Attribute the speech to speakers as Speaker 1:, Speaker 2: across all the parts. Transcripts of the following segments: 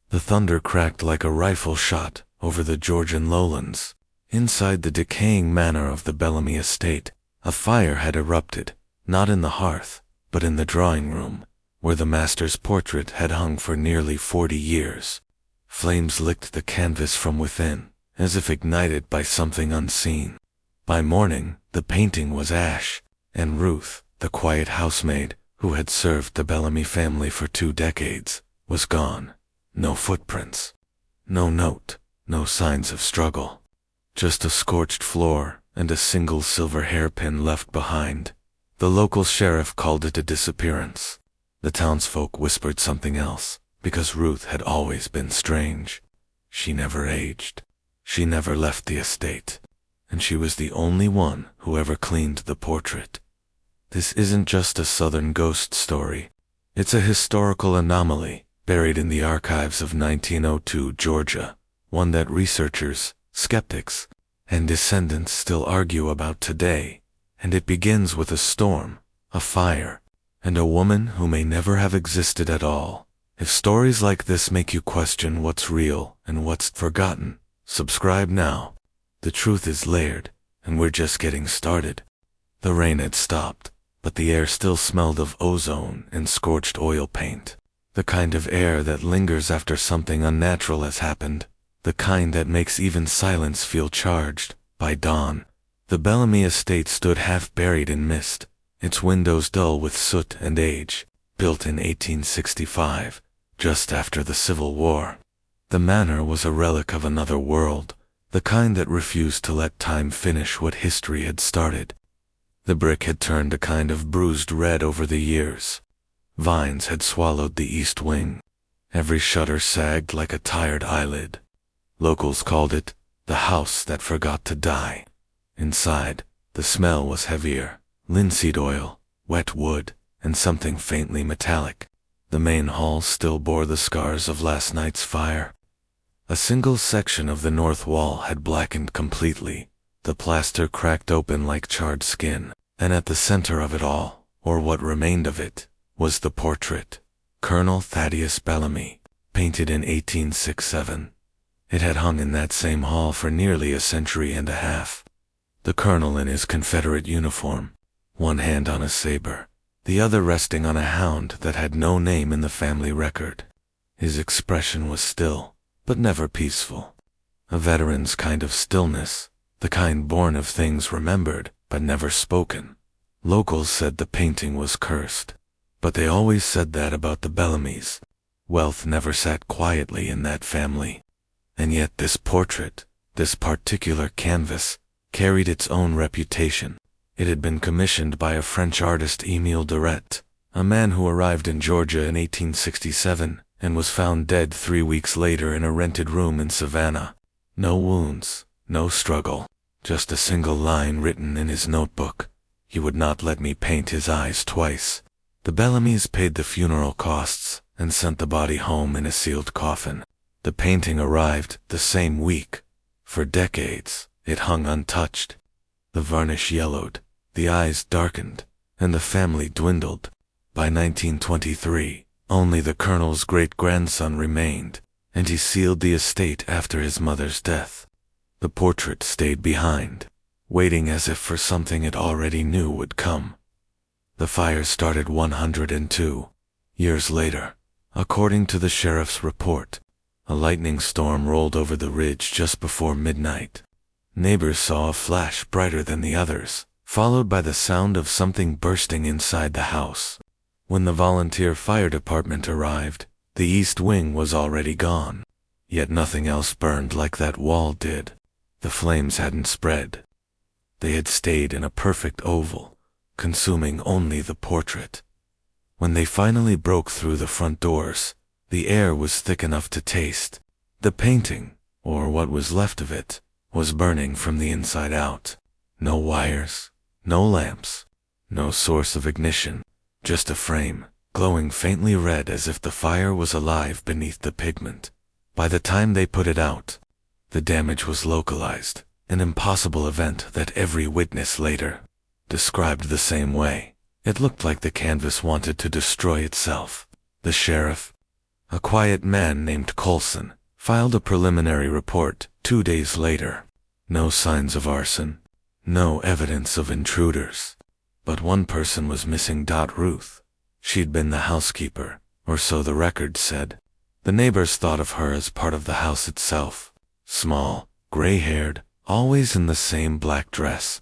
Speaker 1: The thunder cracked like a rifle shot over the Georgian lowlands. Inside the decaying manor of the Bellamy estate, a fire had erupted, not in the hearth, but in the drawing room, where the master's portrait had hung for nearly 40 years. Flames licked the canvas from within, as if ignited by something unseen. By morning, the painting was ash, and Ruth, the quiet housemaid, who had served the Bellamy family for 2 decades, was gone. No footprints. No note. No signs of struggle. Just a scorched floor and a single silver hairpin left behind. The local sheriff called it a disappearance. The townsfolk whispered something else, because Ruth had always been strange. She never aged. She never left the estate. And she was the only one who ever cleaned the portrait. This isn't just a southern ghost story. It's a historical anomaly buried in the archives of 1902 Georgia, one that researchers, skeptics, and descendants still argue about today. And it begins with a storm, a fire, and a woman who may never have existed at all. If stories like this make you question what's real and what's forgotten, subscribe now. The truth is layered, and we're just getting started. The rain had stopped, but the air still smelled of ozone and scorched oil paint. The kind of air that lingers after something unnatural has happened. The kind that makes even silence feel charged. By dawn, the Bellamy estate stood half buried in mist, its windows dull with soot and age. Built in 1865, just after the Civil War. The manor was a relic of another world, the kind that refused to let time finish what history had started. The brick had turned a kind of bruised red over the years. Vines had swallowed the east wing. Every shutter sagged like a tired eyelid. Locals called it the house that forgot to die. Inside, the smell was heavier: linseed oil, wet wood, and something faintly metallic. The main hall still bore the scars of last night's fire. A single section of the north wall had blackened completely, the plaster cracked open like charred skin, and at the center of it all, or what remained of it, was the portrait. Colonel Thaddeus Bellamy, painted in 1867. It had hung in that same hall for nearly a century and a half. The colonel in his Confederate uniform, one hand on a saber, the other resting on a hound that had no name in the family record. His expression was still, but never peaceful. A veteran's kind of stillness, the kind born of things remembered, but never spoken. Locals said the painting was cursed, but they always said that about the Bellamys. Wealth never sat quietly in that family. And yet this portrait, this particular canvas, carried its own reputation. It had been commissioned by a French artist, Émile Duret, a man who arrived in Georgia in 1867 and was found dead 3 weeks later in a rented room in Savannah. No wounds, no struggle, just a single line written in his notebook: "He would not let me paint his eyes twice." The Bellamys paid the funeral costs and sent the body home in a sealed coffin. The painting arrived the same week. For decades, it hung untouched. The varnish yellowed, the eyes darkened, and the family dwindled. By 1923, only the colonel's great-grandson remained, and he sealed the estate after his mother's death. The portrait stayed behind, waiting as if for something it already knew would come. The fire started 102 years later. According to the sheriff's report, a lightning storm rolled over the ridge just before midnight. Neighbors saw a flash brighter than the others, followed by the sound of something bursting inside the house. When the volunteer fire department arrived, the east wing was already gone. Yet nothing else burned like that wall did. The flames hadn't spread. They had stayed in a perfect oval, consuming only the portrait. When they finally broke through the front doors, the air was thick enough to taste. The painting, or what was left of it, was burning from the inside out. No wires, no lamps, no source of ignition, just a frame, glowing faintly red as if the fire was alive beneath the pigment. By the time they put it out, the damage was localized, an impossible event that every witness later described the same way. It looked like the canvas wanted to destroy itself. The sheriff, A quiet man named Coulson filed a preliminary report 2 days later. No signs of arson, no evidence of intruders. But one person was missing. Ruth. She'd been the housekeeper, or so the records said. The neighbors thought of her as part of the house itself. Small, gray-haired, always in the same black dress.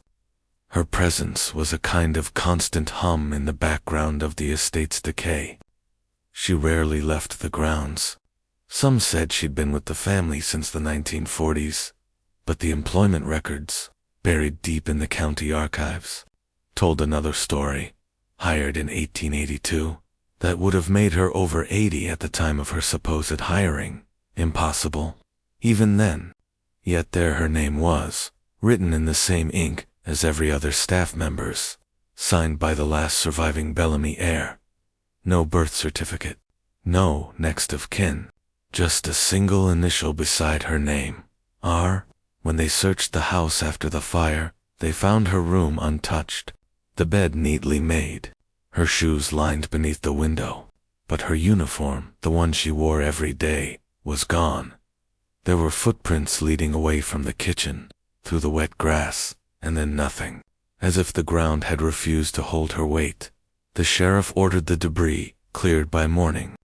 Speaker 1: Her presence was a kind of constant hum in the background of the estate's decay. She rarely left the grounds. Some said she'd been with the family since the 1940s, but the employment records, buried deep in the county archives, told another story. Hired in 1882, that would have made her over 80 at the time of her supposed hiring. Impossible. Even then. Yet there her name was, written in the same ink as every other staff member's, signed by the last surviving Bellamy heir. No birth certificate, no next of kin, just a single initial beside her name, R. When they searched the house after the fire, they found her room untouched, the bed neatly made, her shoes lined beneath the window, but her uniform, the one she wore every day, was gone. There were footprints leading away from the kitchen, through the wet grass, and then nothing, as if the ground had refused to hold her weight. The sheriff ordered the debris cleared by morning.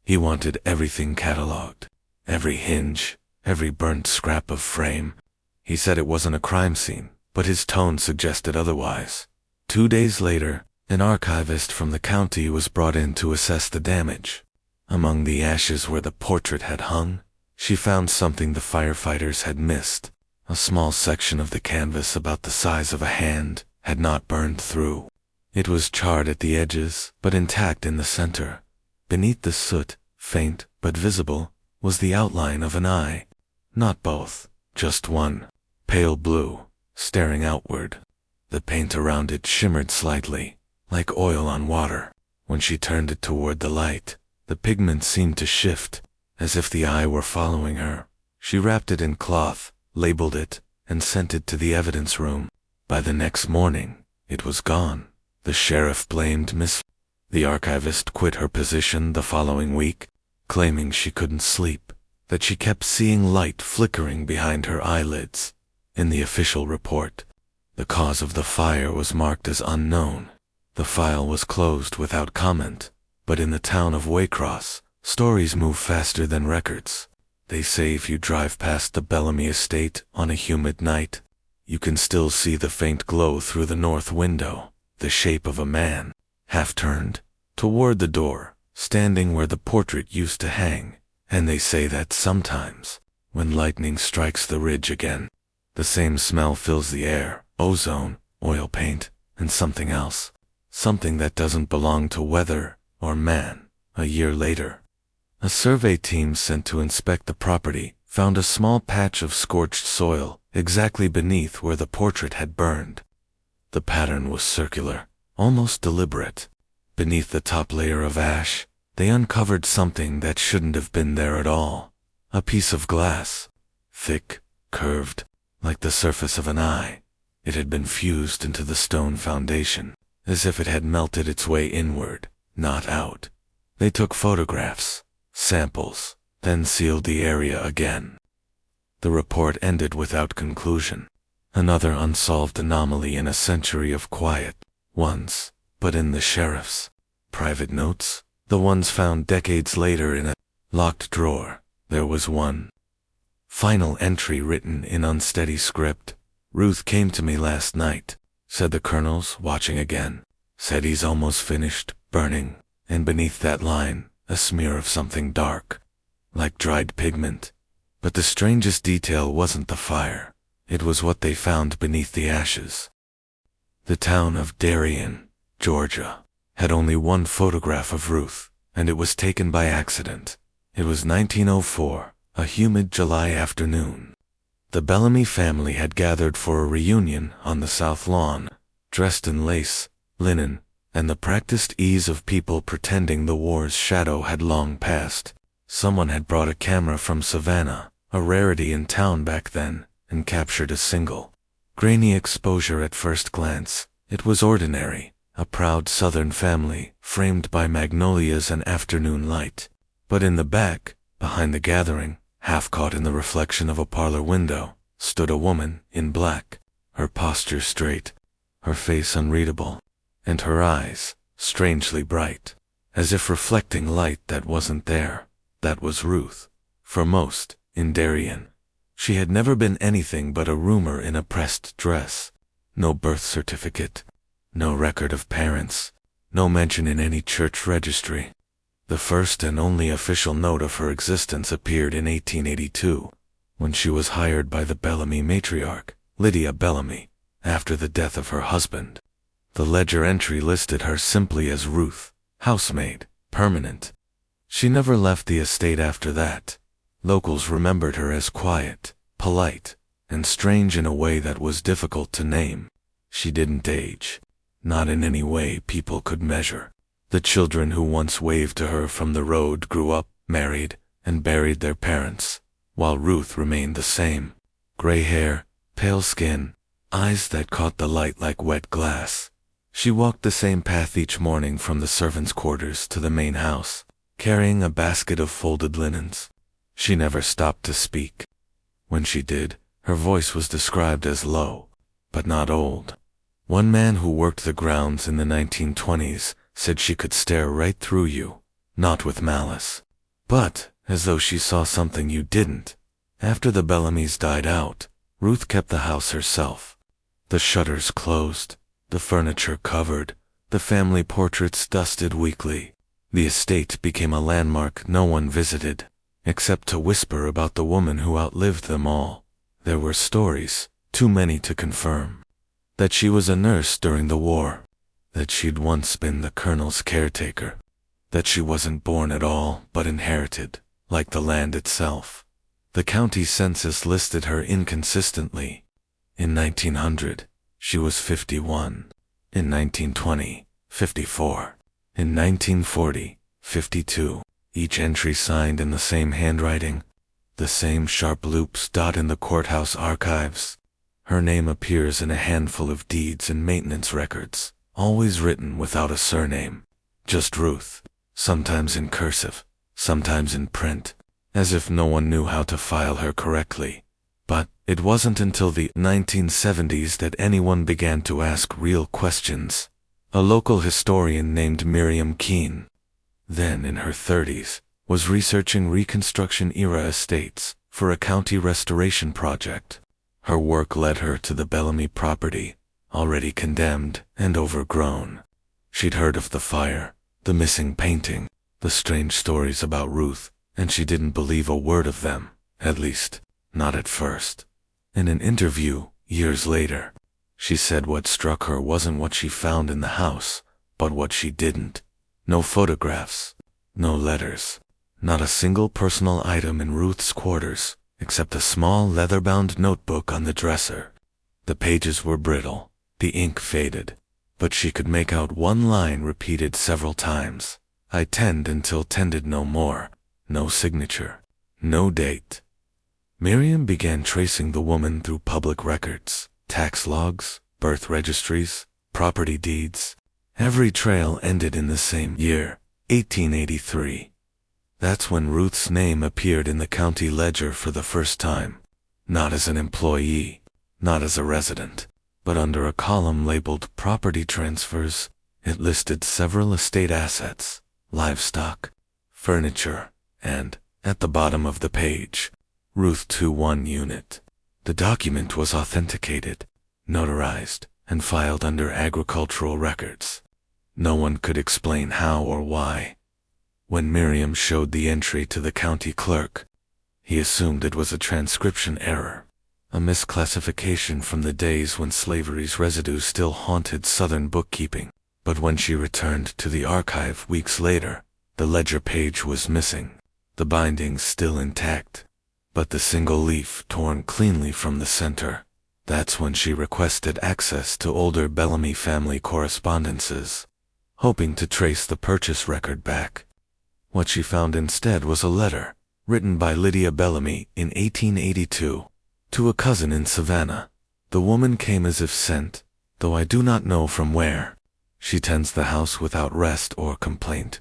Speaker 1: He wanted everything catalogued, every hinge, every burnt scrap of frame. He said it wasn't a crime scene, but his tone suggested otherwise. 2 days later, an archivist from the county was brought in to assess the damage. Among the ashes where the portrait had hung, she found something the firefighters had missed. A small section of the canvas about the size of a hand had not burned through. It was charred at the edges, but intact in the center. Beneath the soot, faint but visible, was the outline of an eye. Not both, just one, pale blue, staring outward. The paint around it shimmered slightly, like oil on water. When she turned it toward the light, the pigment seemed to shift, as if the eye were following her. She wrapped it in cloth, labeled it, and sent it to the evidence room. By the next morning, it was gone. The sheriff blamed Miss. The archivist quit her position the following week, claiming she couldn't sleep, that she kept seeing light flickering behind her eyelids. In the official report, the cause of the fire was marked as unknown. The file was closed without comment, but in the town of Waycross, stories move faster than records. They say if you drive past the Bellamy estate on a humid night, you can still see the faint glow through the north window, the shape of a man, half turned, toward the door, standing where the portrait used to hang. And they say that sometimes, when lightning strikes the ridge again, the same smell fills the air, ozone, oil paint, and something else. Something that doesn't belong to weather or man. A year later, a survey team sent to inspect the property found a small patch of scorched soil exactly beneath where the portrait had burned. The pattern was circular, almost deliberate. Beneath the top layer of ash, they uncovered something that shouldn't have been there at all. A piece of glass, thick, curved, like the surface of an eye. It had been fused into the stone foundation, as if it had melted its way inward, not out. They took photographs, samples, then sealed the area again. The report ended without conclusion. Another unsolved anomaly in a century of quiet. Once, but in the sheriff's private notes, the ones found decades later in a locked drawer, there was one final entry written in unsteady script. Ruth came to me last night, said the colonels, watching again. Said he's almost finished burning, and beneath that line, a smear of something dark, like dried pigment. But the strangest detail wasn't the fire. It was what they found beneath the ashes. The town of Darien, Georgia, had only one photograph of Ruth, and it was taken by accident. It was 1904, a humid July afternoon. The Bellamy family had gathered for a reunion on the south lawn, dressed in lace, linen, and the practiced ease of people pretending the war's shadow had long passed. Someone had brought a camera from Savannah, a rarity in town back then, and captured a single, grainy exposure at first glance. It was ordinary, a proud southern family, framed by magnolias and afternoon light. But in the back, behind the gathering, half caught in the reflection of a parlor window, stood a woman in black, her posture straight, her face unreadable, and her eyes strangely bright, as if reflecting light that wasn't there. That was Ruth. For most, in Darien, she had never been anything but a rumor in a pressed dress. No birth certificate, no record of parents, no mention in any church registry. The first and only official note of her existence appeared in 1882, when she was hired by the Bellamy matriarch, Lydia Bellamy, after the death of her husband. The ledger entry listed her simply as Ruth, housemaid, permanent. She never left the estate after that. Locals remembered her as quiet, polite, and strange in a way that was difficult to name. She didn't age, not in any way people could measure. The children who once waved to her from the road grew up, married, and buried their parents, while Ruth remained the same. Gray hair, pale skin, eyes that caught the light like wet glass. She walked the same path each morning from the servants' quarters to the main house, carrying a basket of folded linens. She never stopped to speak. When she did, her voice was described as low, but not old. One man who worked the grounds in the 1920s said she could stare right through you, not with malice, but as though she saw something you didn't. After the Bellamys died out, Ruth kept the house herself. The shutters closed, the furniture covered, the family portraits dusted weekly. The estate became a landmark no one visited, except to whisper about the woman who outlived them all. There were stories, too many to confirm, that she was a nurse during the war, that she'd once been the colonel's caretaker, that she wasn't born at all but inherited, like the land itself. The county census listed her inconsistently. In 1900, she was 51. In 1920, 54. In 1940, 52. Each entry signed in the same handwriting, the same sharp loops dot in the courthouse archives. Her name appears in a handful of deeds and maintenance records, always written without a surname. Just Ruth, sometimes in cursive, sometimes in print, as if no one knew how to file her correctly. But it wasn't until the 1970s that anyone began to ask real questions. A local historian named Miriam Keene, then in her 30s, was researching Reconstruction-era estates for a county restoration project. Her work led her to the Bellamy property, already condemned and overgrown. She'd heard of the fire, the missing painting, the strange stories about Ruth, and she didn't believe a word of them, at least, not at first. In an interview, years later, she said what struck her wasn't what she found in the house, but what she didn't. No photographs, no letters, not a single personal item in Ruth's quarters, except a small leather-bound notebook on the dresser. The pages were brittle, the ink faded, but she could make out one line repeated several times. I tend until tended no more. No signature, no date. Miriam began tracing the woman through public records, tax logs, birth registries, property deeds. Every trail ended in the same year, 1883. That's when Ruth's name appeared in the county ledger for the first time. Not as an employee, not as a resident, but under a column labeled Property Transfers. It listed several estate assets, livestock, furniture, and, at the bottom of the page, Ruth 21 unit. The document was authenticated, notarized, and filed under agricultural records. No one could explain how or why. When Miriam showed the entry to the county clerk, he assumed it was a transcription error, a misclassification from the days when slavery's residue still haunted Southern bookkeeping. But when she returned to the archive weeks later, the ledger page was missing, the bindings still intact, but the single leaf torn cleanly from the center. That's when she requested access to older Bellamy family correspondences, hoping to trace the purchase record back. What she found instead was a letter, written by Lydia Bellamy in 1882, to a cousin in Savannah. The woman came as if sent, though I do not know from where. She tends the house without rest or complaint.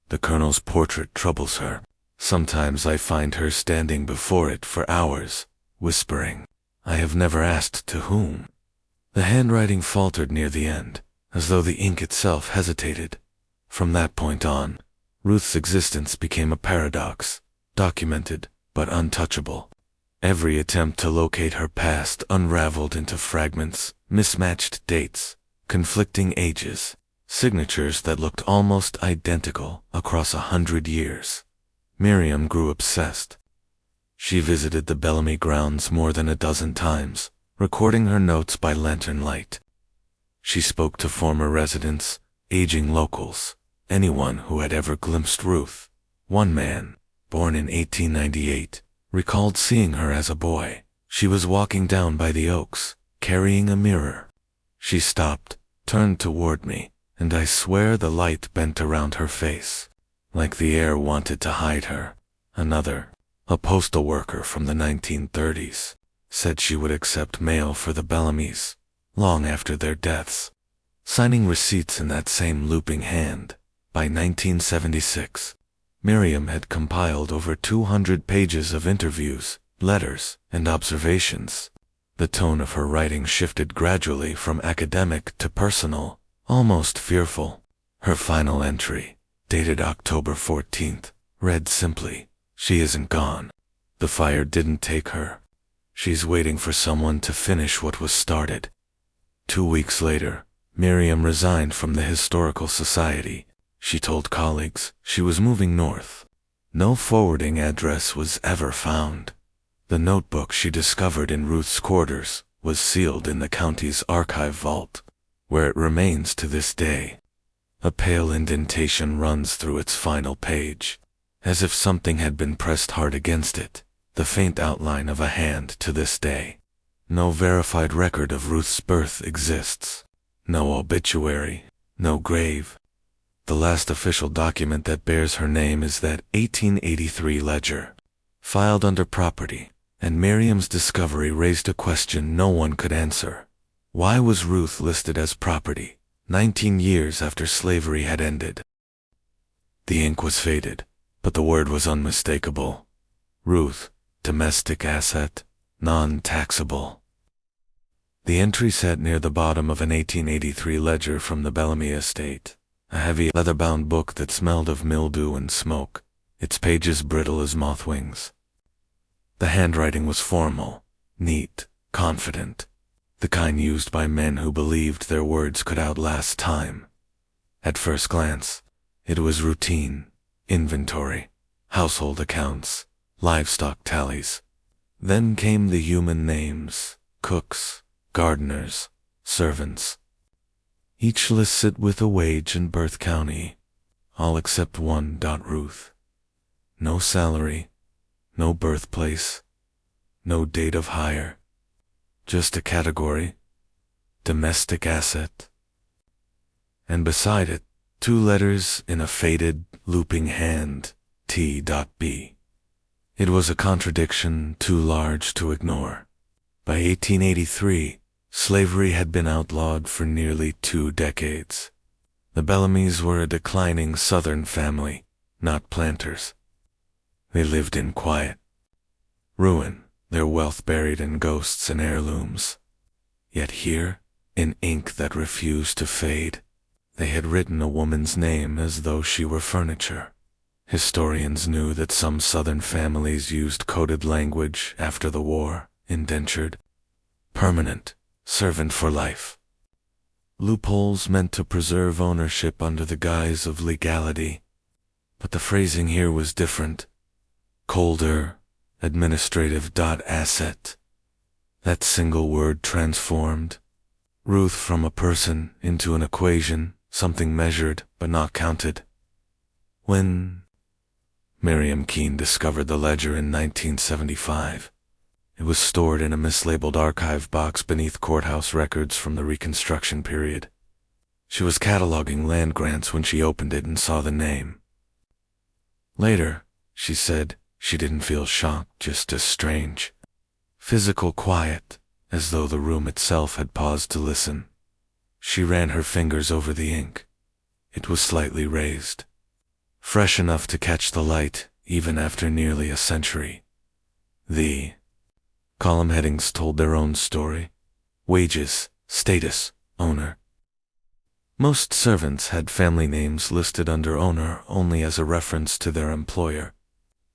Speaker 1: The colonel's portrait troubles her. Sometimes I find her standing before it for hours, whispering. I have never asked to whom. The handwriting faltered near the end, as though the ink itself hesitated. From that point on, Ruth's existence became a paradox, documented but untouchable. Every attempt to locate her past unraveled into fragments, mismatched dates, conflicting ages, signatures that looked almost identical across 100 years. Miriam grew obsessed. She visited the Bellamy grounds more than a dozen times, recording her notes by lantern light. She spoke to former residents, aging locals, anyone who had ever glimpsed Ruth. One man, born in 1898, recalled seeing her as a boy. She was walking down by the oaks, carrying a mirror. She stopped, turned toward me, and I swear the light bent around her face, like the air wanted to hide her. Another, a postal worker from the 1930s, said she would accept mail for the Bellamys, long after their deaths, signing receipts in that same looping hand. By 1976, Miriam had compiled over 200 pages of interviews, letters, and observations. The tone of her writing shifted gradually from academic to personal, almost fearful. Her final entry, dated October 14th, read simply, "She isn't gone. The fire didn't take her. She's waiting for someone to finish what was started." 2 weeks later, Miriam resigned from the Historical Society. She told colleagues she was moving north. No forwarding address was ever found. The notebook she discovered in Ruth's quarters was sealed in the county's archive vault, where it remains to this day. A pale indentation runs through its final page, as if something had been pressed hard against it, the faint outline of a hand to this day. No verified record of Ruth's birth exists. No obituary, no grave. The last official document that bears her name is that 1883 ledger, filed under property, and Miriam's discovery raised a question no one could answer. Why was Ruth listed as property, 19 years after slavery had ended? The ink was faded, but the word was unmistakable. Ruth, domestic asset, non-taxable. The entry sat near the bottom of an 1883 ledger from the Bellamy estate, a heavy leather-bound book that smelled of mildew and smoke, its pages brittle as moth wings. The handwriting was formal, neat, confident, the kind used by men who believed their words could outlast time. At first glance, it was routine, inventory, household accounts, livestock tallies. Then came the human names, cooks, gardeners, servants. Each listed with a wage and birth county, all except one. Ruth. No salary, no birthplace, no date of hire, just a category, domestic asset. And beside it, 2 letters in a faded, looping hand, T.B. It was a contradiction too large to ignore. By 1883, slavery had been outlawed for nearly 2 decades. The Bellamys were a declining Southern family, not planters. They lived in quiet, ruin, their wealth buried in ghosts and heirlooms. Yet here, in ink that refused to fade, they had written a woman's name as though she were furniture. Historians knew that some Southern families used coded language after the war, indentured, permanent, servant for life. Loopholes meant to preserve ownership under the guise of legality. But the phrasing here was different. Colder, administrative. Asset. That single word transformed Ruth from a person into an equation, something measured but not counted. When Miriam Keene discovered the ledger in 1975, it was stored in a mislabeled archive box beneath courthouse records from the Reconstruction period. She was cataloging land grants when she opened it and saw the name. Later, she said, she didn't feel shocked, just as strange. Physical quiet, as though the room itself had paused to listen. She ran her fingers over the ink. It was slightly raised, fresh enough to catch the light, even after nearly a century. The column headings told their own story: wages, status, owner. Most servants had family names listed under owner only as a reference to their employer.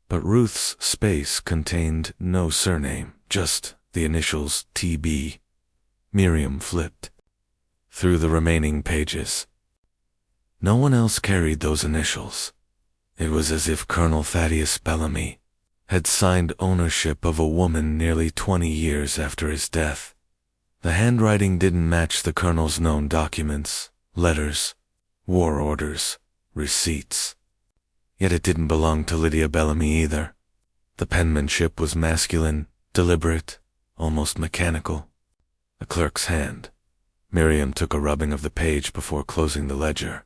Speaker 1: But Ruth's space contained no surname, just the initials TB. Miriam flipped through the remaining pages. No one else carried those initials. It was as if Colonel Thaddeus Bellamy had signed ownership of a woman nearly 20 years after his death. The handwriting didn't match the colonel's known documents, letters, war orders, receipts. Yet it didn't belong to Lydia Bellamy either. The penmanship was masculine, deliberate, almost mechanical. A clerk's hand. Miriam took a rubbing of the page before closing the ledger.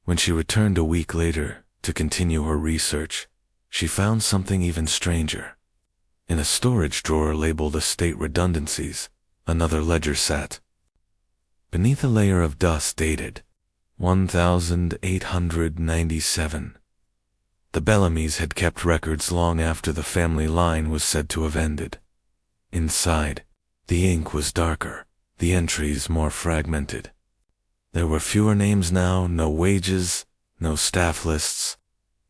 Speaker 1: When she returned a week later to continue her research, she found something even stranger. In a storage drawer labeled Estate Redundancies, another ledger sat. Beneath a layer of dust dated 1897. The Bellamys had kept records long after the family line was said to have ended. Inside, the ink was darker, the entries more fragmented. There were fewer names now, no wages, no staff lists,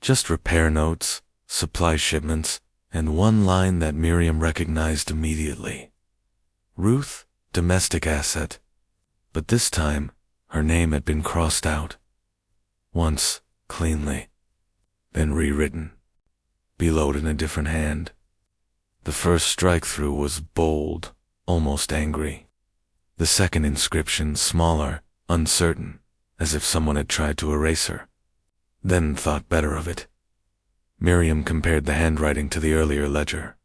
Speaker 1: just repair notes, supply shipments, and one line that Miriam recognized immediately. Ruth, domestic asset. But this time, her name had been crossed out. Once, cleanly, then rewritten, bellowed in a different hand. The first strike-through was bold, almost angry. The second inscription smaller, uncertain, as if someone had tried to erase her, then thought better of it. Miriam compared the handwriting to the earlier ledger.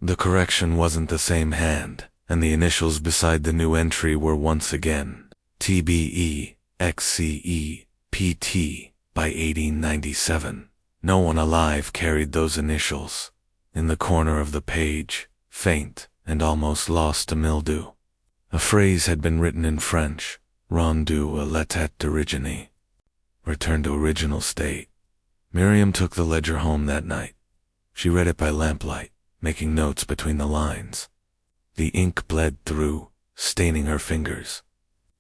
Speaker 1: The correction wasn't the same hand, and the initials beside the new entry were once again TBE, XCE, PT, by 1897. No one alive carried those initials. In the corner of the page, faint and almost lost to mildew, a phrase had been written in French: rendu à l'état d'origine, return to original state. Miriam took the ledger home that night. She read it by lamplight, making notes between the lines. The ink bled through, staining her fingers.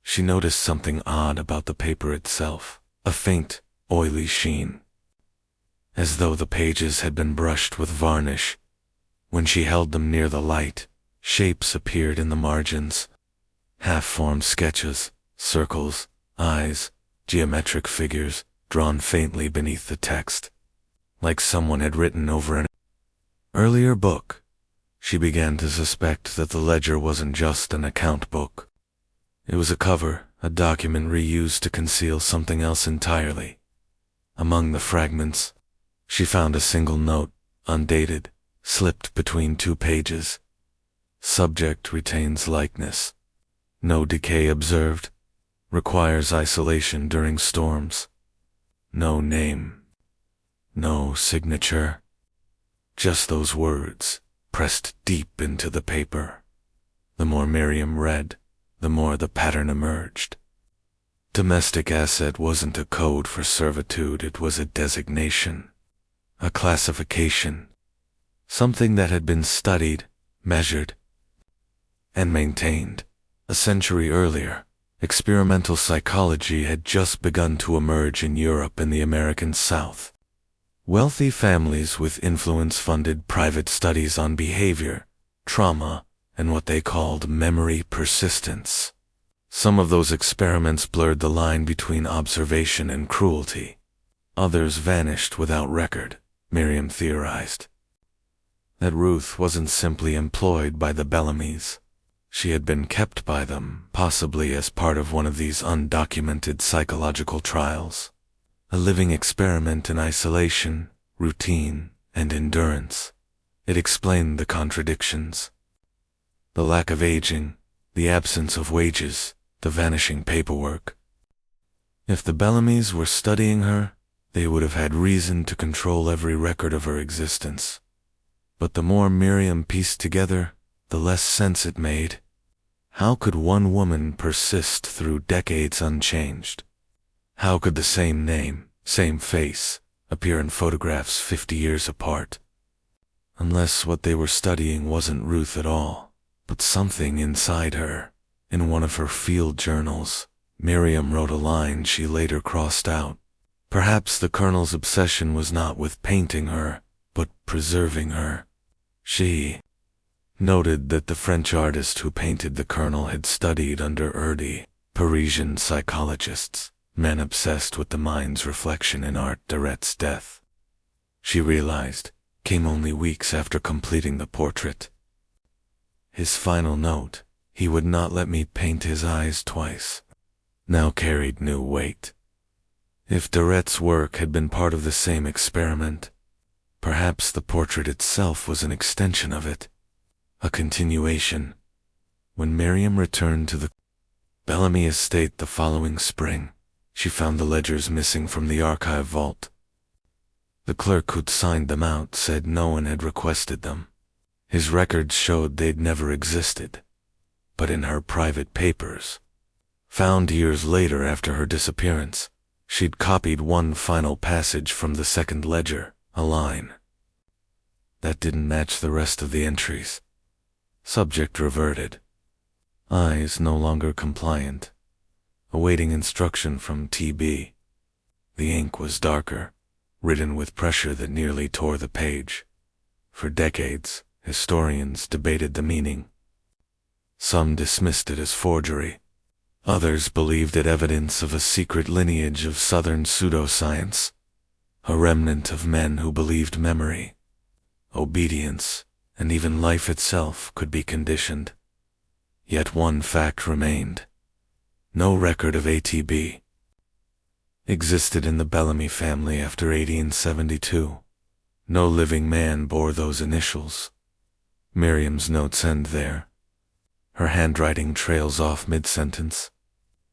Speaker 1: She noticed something odd about the paper itself, a faint, oily sheen, as though the pages had been brushed with varnish. When she held them near the light, shapes appeared in the margins, half-formed sketches, circles, eyes, geometric figures, drawn faintly beneath the text, like someone had written over an earlier book. She began to suspect that the ledger wasn't just an account book. It was a cover, a document reused to conceal something else entirely. Among the fragments, she found a single note, undated, slipped between two pages. Subject retains likeness. No decay observed. Requires isolation during storms. No name. No signature. Just those words, pressed deep into the paper. The more Miriam read, the more the pattern emerged. Domestic asset wasn't a code for servitude, it was a designation, a classification, something that had been studied, measured, and maintained. A century earlier, experimental psychology had just begun to emerge in Europe and the American South. Wealthy families with influence funded private studies on behavior, trauma, and what they called memory persistence. Some of those experiments blurred the line between observation and cruelty. Others vanished without record, Miriam theorized. That Ruth wasn't simply employed by the Bellamys. She had been kept by them, possibly as part of one of these undocumented psychological trials. A living experiment in isolation, routine, and endurance. It explained the contradictions. The lack of aging, the absence of wages, the vanishing paperwork. If the Bellamys were studying her, they would have had reason to control every record of her existence. But the more Miriam pieced together, the less sense it made. How could one woman persist through decades unchanged? How could the same name, same face, appear in photographs 50 years apart. Unless what they were studying wasn't Ruth at all, but something inside her. In one of her field journals, Miriam wrote a line she later crossed out. Perhaps the Colonel's obsession was not with painting her, but preserving her. She noted that the French artist who painted the Colonel had studied under Parisian psychologists, men obsessed with the mind's reflection in art. Duret's death, she realized, came only weeks after completing the portrait. His final note, "He would not let me paint his eyes twice," now carried new weight. If Duret's work had been part of the same experiment, perhaps the portrait itself was an extension of it, a continuation. When Miriam returned to the Bellamy estate the following spring, she found the ledgers missing from the archive vault. The clerk who'd signed them out said no one had requested them. His records showed they'd never existed. But in her private papers, found years later after her disappearance, she'd copied one final passage from the second ledger, a line that didn't match the rest of the entries. Subject reverted. Eyes no longer compliant. Awaiting instruction from TB. The ink was darker, written with pressure that nearly tore the page. For decades, historians debated the meaning. Some dismissed it as forgery. Others believed it evidence of a secret lineage of Southern pseudoscience, a remnant of men who believed memory, obedience, and even life itself could be conditioned. Yet one fact remained. No record of ATB existed in the Bellamy family after 1872. No living man bore those initials. Miriam's notes end there. Her handwriting trails off mid-sentence,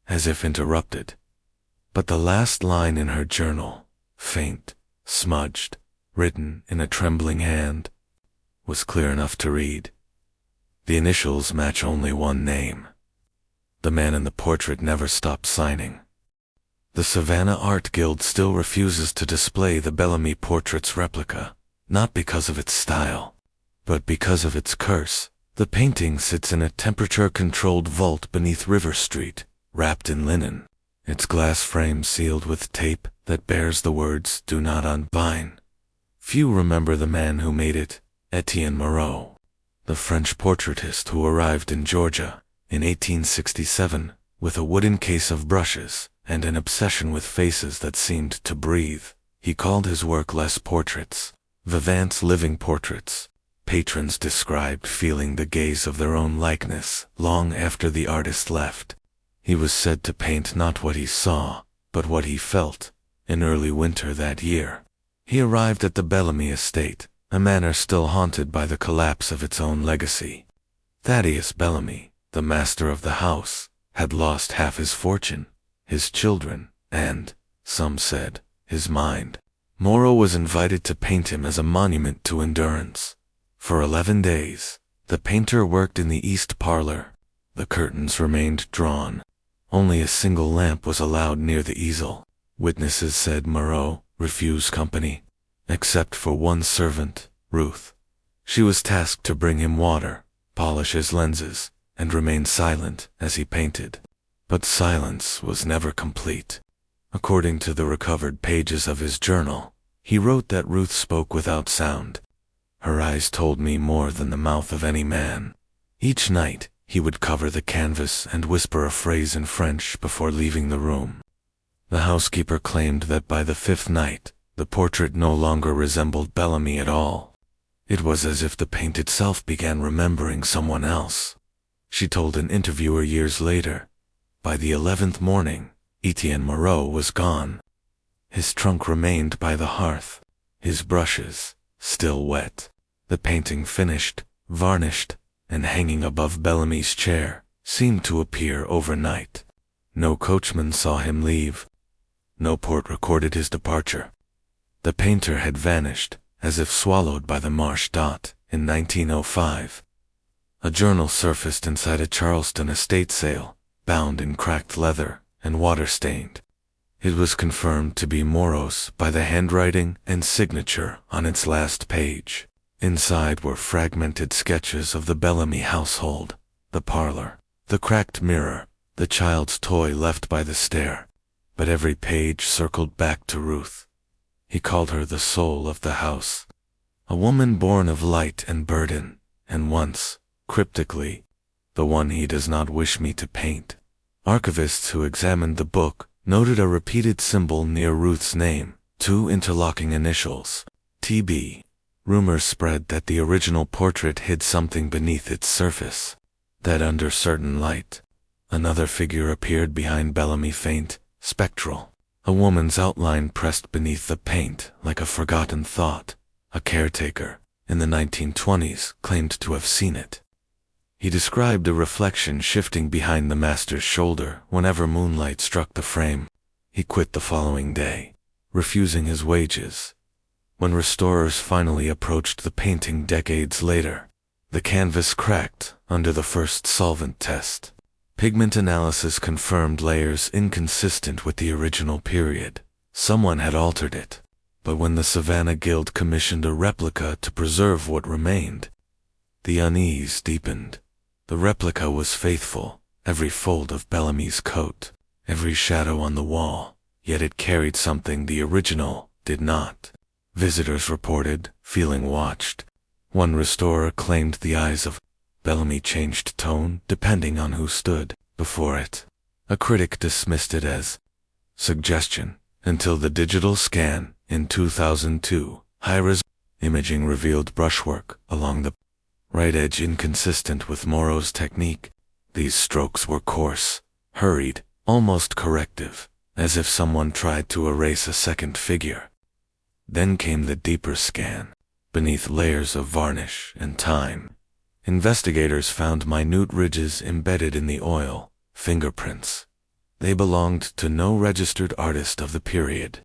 Speaker 1: as if interrupted. But the last line in her journal, faint, smudged, written in a trembling hand, was clear enough to read. The initials match only one name. The man in the portrait never stopped signing. The Savannah Art Guild still refuses to display the Bellamy portrait's replica, not because of its style, but because of its curse. The painting sits in a temperature-controlled vault beneath River Street, wrapped in linen, its glass frame sealed with tape that bears the words "Do not unbind." Few remember the man who made it, Etienne Moreau, the French portraitist who arrived in Georgia in 1867 with a wooden case of brushes and an obsession with faces that seemed to breathe. He called his work less portraits, vivants, living portraits. Patrons described feeling the gaze of their own likeness long after the artist left. He was said to paint not what he saw, but what he felt. In early winter that year, he arrived at the Bellamy estate, a manor still haunted by the collapse of its own legacy. Thaddeus Bellamy, the master of the house, had lost half his fortune, his children, and, some said, his mind. Moreau was invited to paint him as a monument to endurance. For 11 days, the painter worked in the east parlor. The curtains remained drawn. Only a single lamp was allowed near the easel. Witnesses said Moreau refused company, except for one servant, Ruth. She was tasked to bring him water, polish his lenses, and remain silent as he painted. But silence was never complete. According to the recovered pages of his journal, he wrote that Ruth spoke without sound. Her eyes told me more than the mouth of any man. Each night, he would cover the canvas and whisper a phrase in French before leaving the room. The housekeeper claimed that by the 5th night, the portrait no longer resembled Bellamy at all. It was as if the paint itself began remembering someone else. She told an interviewer years later, by the 11th morning, Etienne Moreau was gone. His trunk remained by the hearth, his brushes still wet. The painting finished, varnished, and hanging above Bellamy's chair, seemed to appear overnight. No coachman saw him leave. No port recorded his departure. The painter had vanished, as if swallowed by the marsh. In 1905, a journal surfaced inside a Charleston estate sale, bound in cracked leather and water-stained. It was confirmed to be Moreau's by the handwriting and signature on its last page. Inside were fragmented sketches of the Bellamy household, the parlor, the cracked mirror, the child's toy left by the stair. But every page circled back to Ruth. He called her the soul of the house, a woman born of light and burden, and once, cryptically, the one he does not wish me to paint. Archivists who examined the book noted a repeated symbol near Ruth's name, 2 interlocking initials, TB. Rumors spread that the original portrait hid something beneath its surface, that under certain light, another figure appeared behind Bellamy, faint, spectral, a woman's outline pressed beneath the paint like a forgotten thought. A caretaker, in the 1920s, claimed to have seen it. He described a reflection shifting behind the master's shoulder whenever moonlight struck the frame. He quit the following day, refusing his wages. When restorers finally approached the painting decades later, the canvas cracked under the first solvent test. Pigment analysis confirmed layers inconsistent with the original period. Someone had altered it. But when the Savannah Guild commissioned a replica to preserve what remained, the unease deepened. The replica was faithful, every fold of Bellamy's coat, every shadow on the wall, yet it carried something the original did not. Visitors reported feeling watched. One restorer claimed the eyes of Bellamy changed tone depending on who stood before it. A critic dismissed it as suggestion until the digital scan in 2002, high-res imaging revealed brushwork along the right edge inconsistent with Moreau's technique. These strokes were coarse, hurried, almost corrective, as if someone tried to erase a second figure. Then came the deeper scan. Beneath layers of varnish and time, investigators found minute ridges embedded in the oil, fingerprints. They belonged to no registered artist of the period.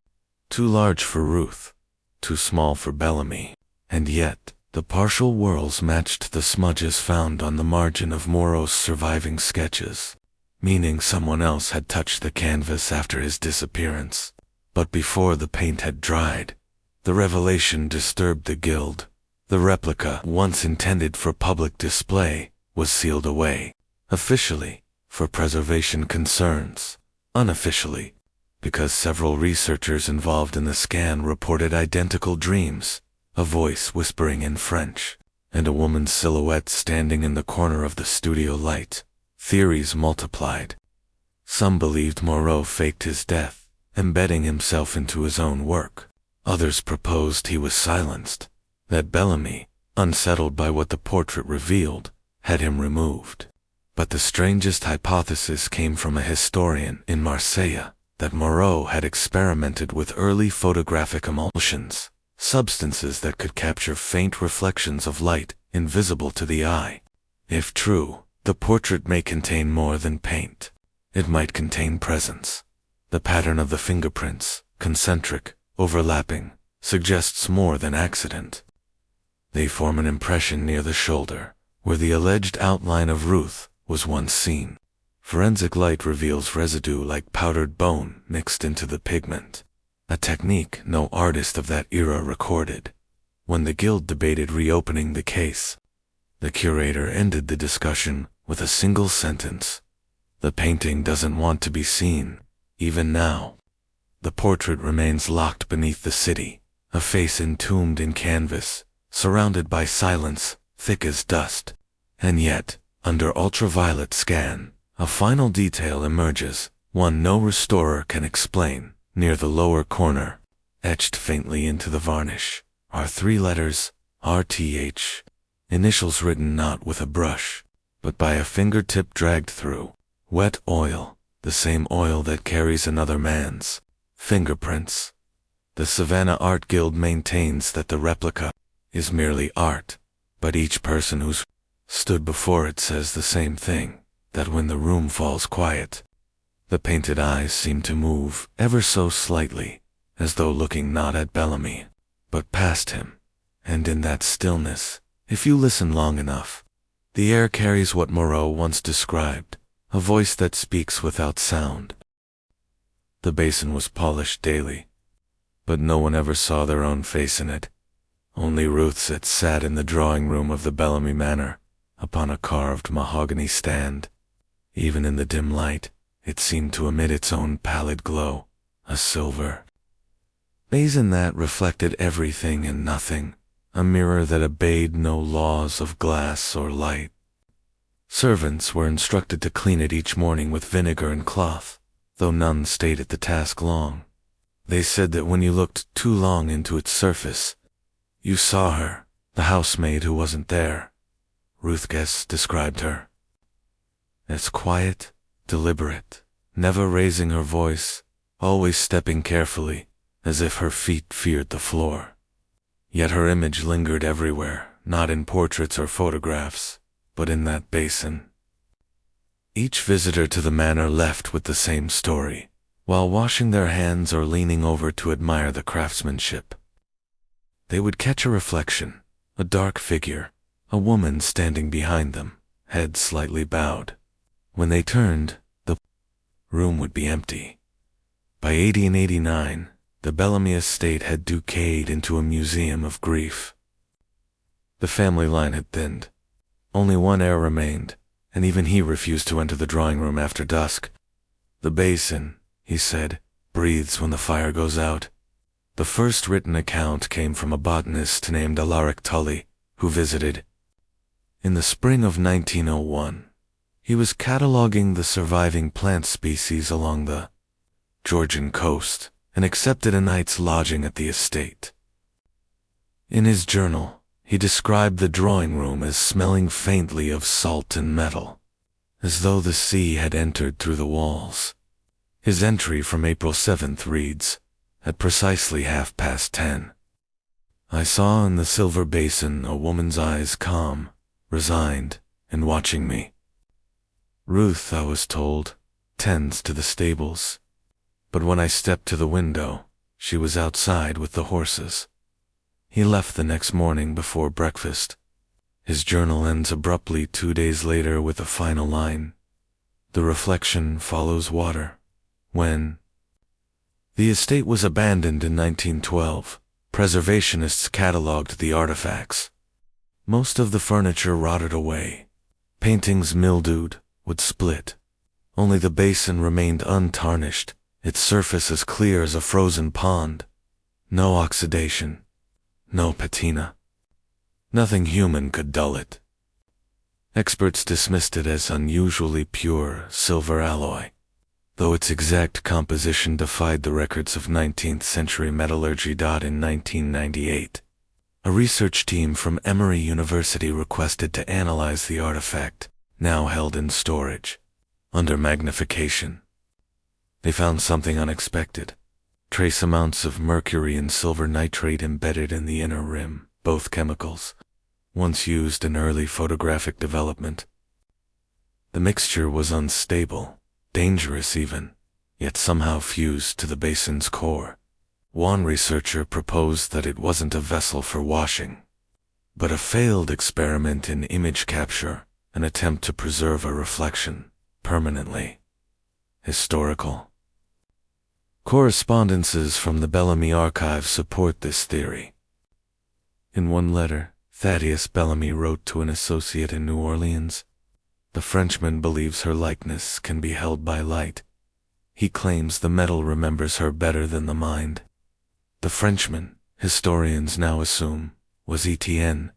Speaker 1: Too large for Ruth, too small for Bellamy, and yet the partial whorls matched the smudges found on the margin of Moreau's surviving sketches, meaning someone else had touched the canvas after his disappearance. But before the paint had dried, the revelation disturbed the guild. The replica, once intended for public display, was sealed away, officially, for preservation concerns, unofficially, because several researchers involved in the scan reported identical dreams, a voice whispering in French, and a woman's silhouette standing in the corner of the studio light. Theories multiplied. Some believed Moreau faked his death, embedding himself into his own work. Others proposed he was silenced, that Bellamy, unsettled by what the portrait revealed, had him removed. But the strangest hypothesis came from a historian in Marseille, that Moreau had experimented with early photographic emulsions, substances that could capture faint reflections of light invisible to the eye. If true, the portrait may contain more than paint. It might contain presence. The pattern of the fingerprints, concentric, overlapping, suggests more than accident. They form an impression near the shoulder, where the alleged outline of Ruth was once seen. Forensic light reveals residue like powdered bone mixed into the pigment, a technique no artist of that era recorded. When the guild debated reopening the case, the curator ended the discussion with a single sentence: "The painting doesn't want to be seen, even now." The portrait remains locked beneath the city, a face entombed in canvas, surrounded by silence, thick as dust. And yet, under ultraviolet scan, a final detail emerges, one no restorer can explain. Near the lower corner, etched faintly into the varnish, are 3 letters, RTH, initials written not with a brush, but by a fingertip dragged through wet oil, the same oil that carries another man's fingerprints. The Savannah Art Guild maintains that the replica is merely art, but each person who's stood before it says the same thing, that when the room falls quiet, the painted eyes seem to move ever so slightly, as though looking not at Bellamy, but past him. And in that stillness, if you listen long enough, the air carries what Moreau once described, a voice that speaks without sound. The basin was polished daily, but no one ever saw their own face in it. Only Ruth's it sat in the drawing room of the Bellamy Manor, upon a carved mahogany stand. Even in the dim light, it seemed to emit its own pallid glow, a silver basin that reflected everything and nothing, a mirror that obeyed no laws of glass or light. Servants were instructed to clean it each morning with vinegar and cloth, though none stayed at the task long. They said that when you looked too long into its surface, you saw her, the housemaid who wasn't there. Ruth Guest described her as quiet, deliberate, never raising her voice, always stepping carefully, as if her feet feared the floor. Yet her image lingered everywhere, not in portraits or photographs, but in that basin. Each visitor to the manor left with the same story, while washing their hands or leaning over to admire the craftsmanship. They would catch a reflection, a dark figure, a woman standing behind them, head slightly bowed. When they turned, the room would be empty. By 1889, the Bellamy estate had decayed into a museum of grief. The family line had thinned. Only one heir remained, and even he refused to enter the drawing room after dusk. "The basin," he said, "breathes when the fire goes out." The first written account came from a botanist named Alaric Tully, who visited. In the spring of 1901, he was cataloging the surviving plant species along the Georgian coast and accepted a night's lodging at the estate. In his journal, he described the drawing room as smelling faintly of salt and metal, as though the sea had entered through the walls. His entry from April 7th reads, "At precisely 10:30, I saw in the silver basin a woman's eyes calm, resigned, and watching me. Ruth, I was told, tends to the stables. But when I stepped to the window, she was outside with the horses." He left the next morning before breakfast. His journal ends abruptly 2 days later with a final line. "The reflection follows water." When the estate was abandoned in 1912, preservationists catalogued the artifacts. Most of the furniture rotted away. Paintings mildewed, would split. Only the basin remained untarnished, its surface as clear as a frozen pond. No oxidation, no patina. Nothing human could dull it. Experts dismissed it as unusually pure silver alloy, though its exact composition defied the records of 19th century metallurgy. In 1998, a research team from Emory University requested to analyze the artifact, now held in storage, under magnification. They found something unexpected: trace amounts of mercury and silver nitrate embedded in the inner rim, both chemicals, once used in early photographic development. The mixture was unstable, dangerous even, yet somehow fused to the basin's core. One researcher proposed that it wasn't a vessel for washing, but a failed experiment in image capture, an attempt to preserve a reflection permanently. Historical correspondences from the Bellamy archive support this theory. In one letter, Thaddeus Bellamy wrote to an associate in New Orleans, "The Frenchman believes her likeness can be held by light. He claims the metal remembers her better than the mind." The Frenchman, historians now assume, was Etienne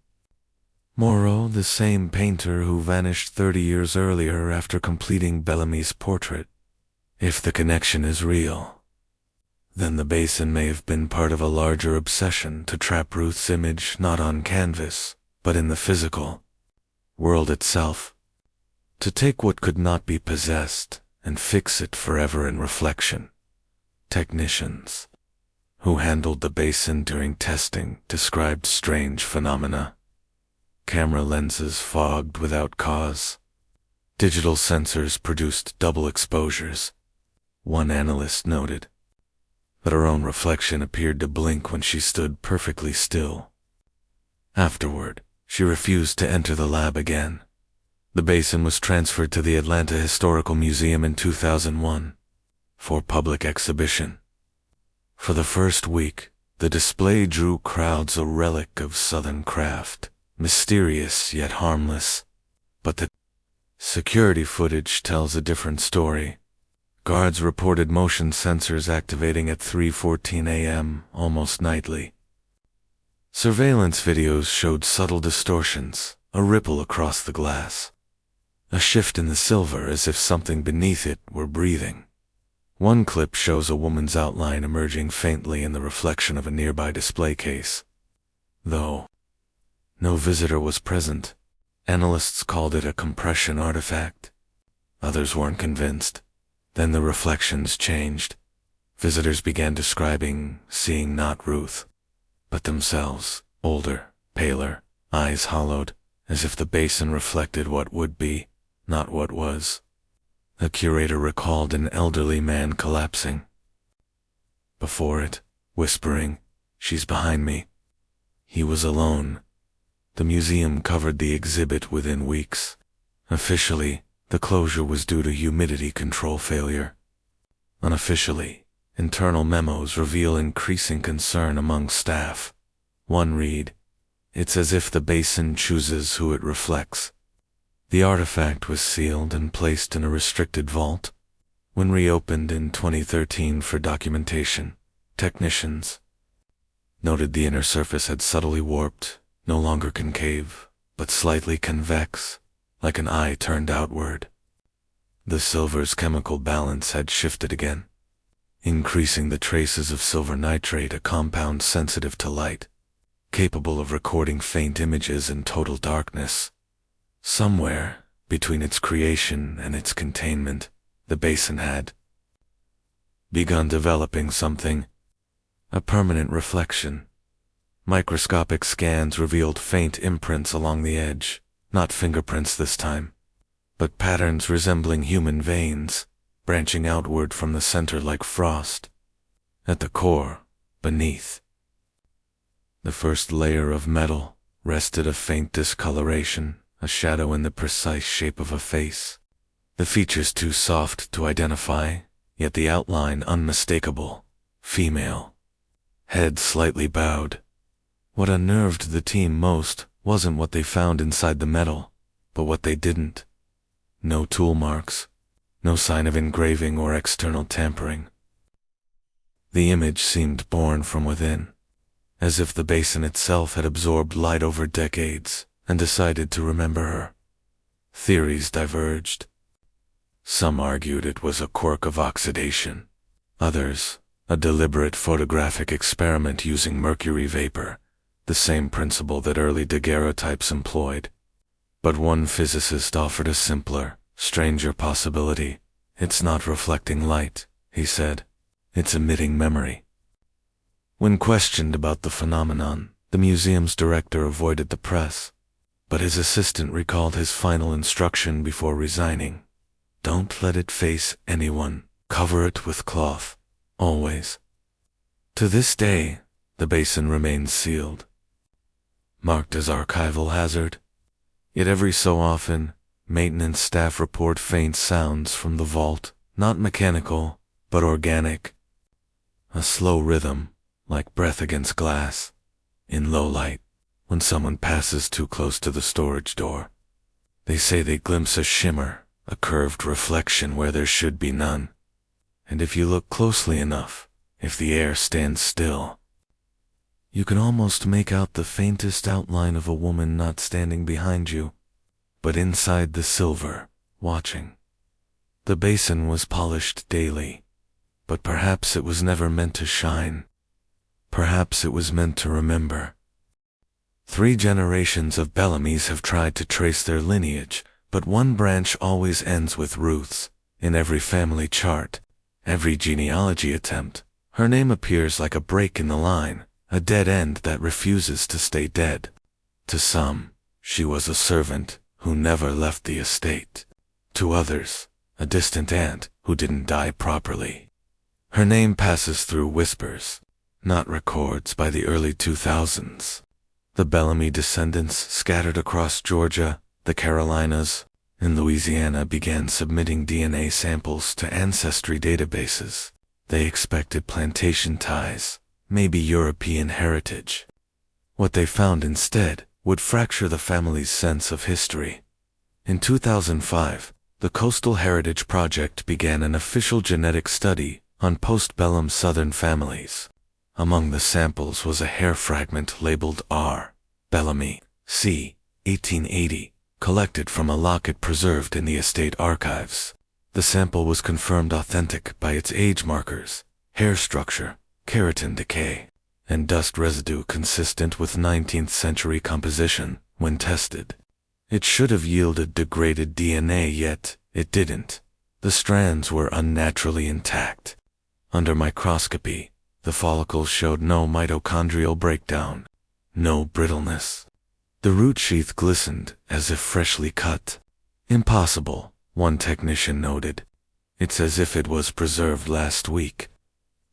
Speaker 1: Moreau, the same painter who vanished 30 years earlier after completing Bellamy's portrait. If the connection is real, then the basin may have been part of a larger obsession to trap Ruth's image not on canvas, but in the physical world itself. To take what could not be possessed and fix it forever in reflection. Technicians who handled the basin during testing described strange phenomena. Camera lenses fogged without cause. Digital sensors produced double exposures. One analyst noted that her own reflection appeared to blink when she stood perfectly still. Afterward, she refused to enter the lab again. The basin was transferred to the Atlanta Historical Museum in 2001. for public exhibition. For the first week, the display drew crowds, a relic of Southern craft, mysterious yet harmless. But the security footage tells a different story. Guards reported motion sensors activating at 3:14 a.m. almost nightly. Surveillance videos showed subtle distortions, a ripple across the glass, a shift in the silver as if something beneath it were breathing. One clip shows a woman's outline emerging faintly in the reflection of a nearby display case. Though no visitor was present, analysts called it a compression artifact. Others weren't convinced. Then the reflections changed. Visitors began describing seeing not Ruth, but themselves, older, paler, eyes hollowed, as if the basin reflected what would be, not what was. A curator recalled an elderly man collapsing. Before it, whispering, "She's behind me." He was alone. The museum covered the exhibit within weeks. Officially, the closure was due to humidity control failure. Unofficially, internal memos reveal increasing concern among staff. One read, "It's as if the basin chooses who it reflects." The artifact was sealed and placed in a restricted vault. When reopened in 2013 for documentation, technicians noted the inner surface had subtly warped, no longer concave, but slightly convex, like an eye turned outward. The silver's chemical balance had shifted again, increasing the traces of silver nitrate, a compound sensitive to light, capable of recording faint images in total darkness. Somewhere between its creation and its containment, the basin had begun developing something, a permanent reflection. Microscopic scans revealed faint imprints along the edge, not fingerprints this time, but patterns resembling human veins, branching outward from the center like frost. At the core, beneath the first layer of metal, rested a faint discoloration, a shadow in the precise shape of a face. The features too soft to identify, yet the outline unmistakable. Female. Head slightly bowed. What unnerved the team most wasn't what they found inside the metal, but what they didn't. No tool marks, no sign of engraving or external tampering. The image seemed born from within, as if the basin itself had absorbed light over decades and decided to remember her. Theories diverged. Some argued it was a quirk of oxidation. Others, a deliberate photographic experiment using mercury vapor, the same principle that early daguerreotypes employed. But one physicist offered a simpler, stranger possibility. "It's not reflecting light," he said. "It's emitting memory." When questioned about the phenomenon, the museum's director avoided the press, but his assistant recalled his final instruction before resigning. "Don't let it face anyone. Cover it with cloth. Always." To this day, the basin remains sealed, marked as archival hazard. Yet every so often, maintenance staff report faint sounds from the vault, not mechanical, but organic. A slow rhythm, like breath against glass, in low light, when someone passes too close to the storage door. They say they glimpse a shimmer, a curved reflection where there should be none. And if you look closely enough, if the air stands still, you can almost make out the faintest outline of a woman not standing behind you, but inside the silver, watching. The basin was polished daily, but perhaps it was never meant to shine. Perhaps it was meant to remember. 3 generations of Bellamys have tried to trace their lineage, but one branch always ends with Ruth's. In every family chart, every genealogy attempt, her name appears like a break in the line, a dead end that refuses to stay dead. To some, she was a servant who never left the estate. To others, a distant aunt who didn't die properly. Her name passes through whispers, not records by the early 2000s. The Bellamy descendants scattered across Georgia, the Carolinas, in Louisiana began submitting DNA samples to ancestry databases. They expected plantation ties, maybe European heritage. What they found instead would fracture the family's sense of history. In 2005, the Coastal Heritage Project began an official genetic study on postbellum Southern families. Among the samples was a hair fragment labeled R. Bellamy, c. 1880, collected from a locket preserved in the estate archives. The sample was confirmed authentic by its age markers, hair structure, keratin decay, and dust residue consistent with 19th century composition when tested. It should have yielded degraded DNA, yet it didn't. The strands were unnaturally intact. Under microscopy, the follicles showed no mitochondrial breakdown, no brittleness. The root sheath glistened as if freshly cut. Impossible, one technician noted. It's as if it was preserved last week.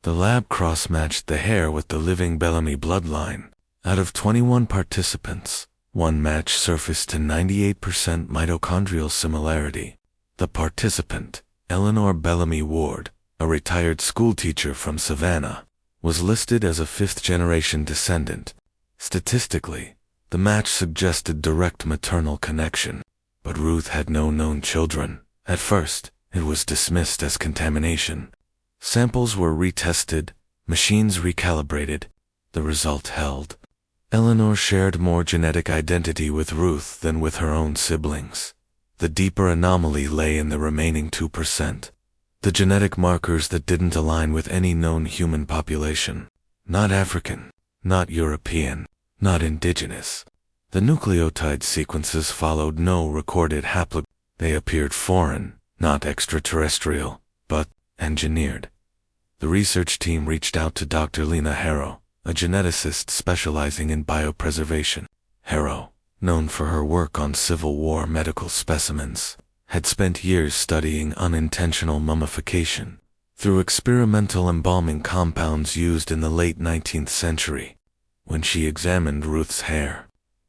Speaker 1: The lab cross-matched the hair with the living Bellamy bloodline. Out of 21 participants, one match surfaced to 98% mitochondrial similarity. The participant, Eleanor Bellamy Ward, a retired schoolteacher from Savannah, was listed as a fifth-generation descendant. Statistically, the match suggested direct maternal connection, but Ruth had no known children. At first, it was dismissed as contamination. Samples were retested, machines recalibrated. The result held. Eleanor shared more genetic identity with Ruth than with her own siblings. The deeper anomaly lay in the remaining 2%. The genetic markers that didn't align with any known human population. Not African, not European, not indigenous. The nucleotide sequences followed no recorded haplogroup. They appeared foreign, not extraterrestrial, but engineered. The research team reached out to Dr. Lena Harrow, a geneticist specializing in biopreservation. Harrow, known for her work on Civil War medical specimens, had spent years studying unintentional mummification through experimental embalming compounds used in the late 19th century. When she examined Ruth's hair,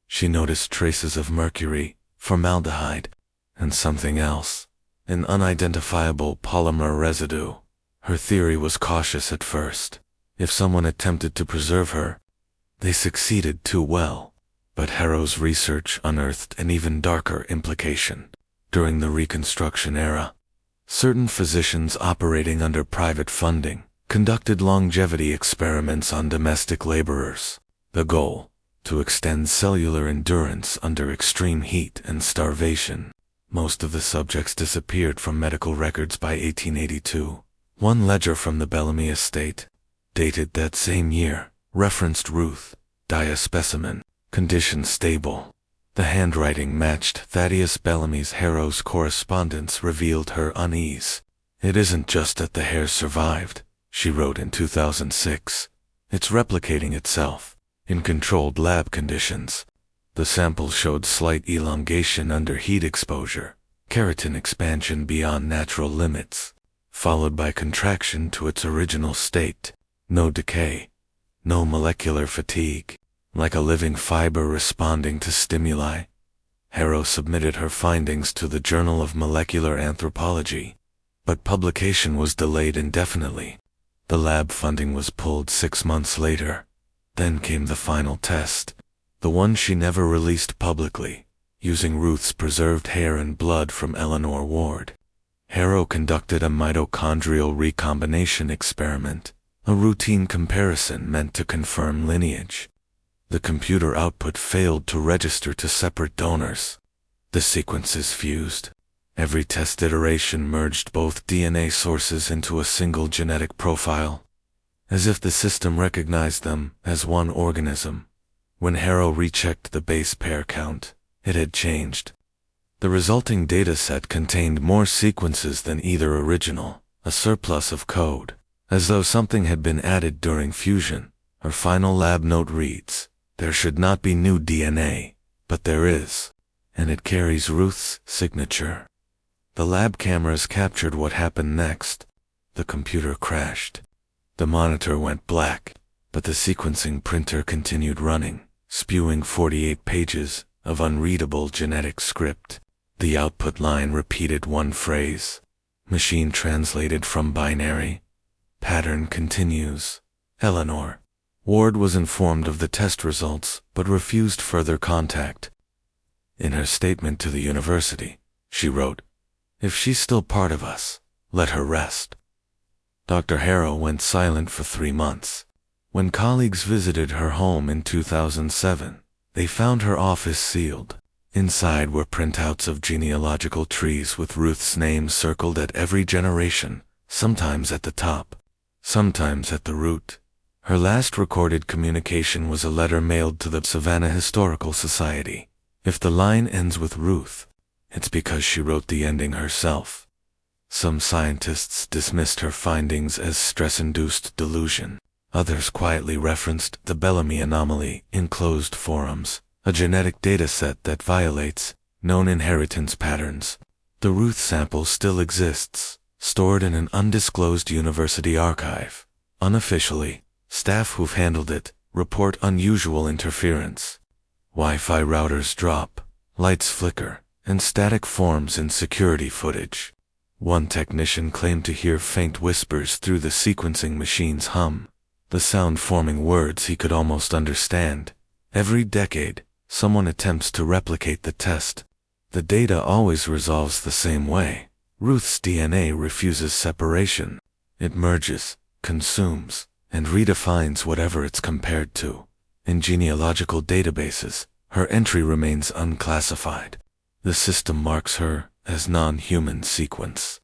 Speaker 1: she noticed traces of mercury, formaldehyde, and something else, an unidentifiable polymer residue. Her theory was cautious at first. If someone attempted to preserve her, they succeeded too well. But Harrow's research unearthed an even darker implication. During the Reconstruction era, certain physicians operating under private funding conducted longevity experiments on domestic laborers. The goal, to extend cellular endurance under extreme heat and starvation. Most of the subjects disappeared from medical records by 1882. One ledger from the Bellamy estate, dated that same year, referenced Ruth, dia specimen, condition stable. The handwriting matched Thaddeus Bellamy's. Harrow's correspondence revealed her unease. "It isn't just that the hair survived," she wrote in 2006. "It's replicating itself, in controlled lab conditions." The sample showed slight elongation under heat exposure, keratin expansion beyond natural limits, followed by contraction to its original state. No decay, no molecular fatigue, like a living fiber responding to stimuli. Harrow submitted her findings to the Journal of Molecular Anthropology, but publication was delayed indefinitely. The lab funding was pulled 6 months later. Then came the final test, the one she never released publicly, using Ruth's preserved hair and blood from Eleanor Ward. Harrow conducted a mitochondrial recombination experiment, a routine comparison meant to confirm lineage. The computer output failed to register to separate donors. The sequences fused. Every test iteration merged both DNA sources into a single genetic profile, as if the system recognized them as one organism. When Harrow rechecked the base pair count, it had changed. The resulting dataset contained more sequences than either original, a surplus of code, as though something had been added during fusion. Her final lab note reads, "There should not be new DNA, but there is, and it carries Ruth's signature." The lab cameras captured what happened next. The computer crashed. The monitor went black, but the sequencing printer continued running, spewing 48 pages of unreadable genetic script. The output line repeated one phrase. Machine translated from binary. Pattern continues. Eleanor. Ward was informed of the test results, but refused further contact. In her statement to the university, she wrote, "If she's still part of us, let her rest." Dr. Harrow went silent for 3 months. When colleagues visited her home in 2007, they found her office sealed. Inside were printouts of genealogical trees with Ruth's name circled at every generation, sometimes at the top, sometimes at the root. Her last recorded communication was a letter mailed to the Savannah Historical Society. If the line ends with Ruth, it's because she wrote the ending herself. Some scientists dismissed her findings as stress-induced delusion. Others quietly referenced the Bellamy anomaly in closed forums, a genetic data set that violates known inheritance patterns. The Ruth sample still exists, stored in an undisclosed university archive. Unofficially, staff who've handled it report unusual interference. Wi-Fi routers drop, lights flicker, and static forms in security footage. One technician claimed to hear faint whispers through the sequencing machine's hum, the sound forming words he could almost understand. Every decade, someone attempts to replicate the test. The data always resolves the same way. Ruth's DNA refuses separation. It merges, consumes, and redefines whatever it's compared to. In genealogical databases, her entry remains unclassified. The system marks her as non-human sequence.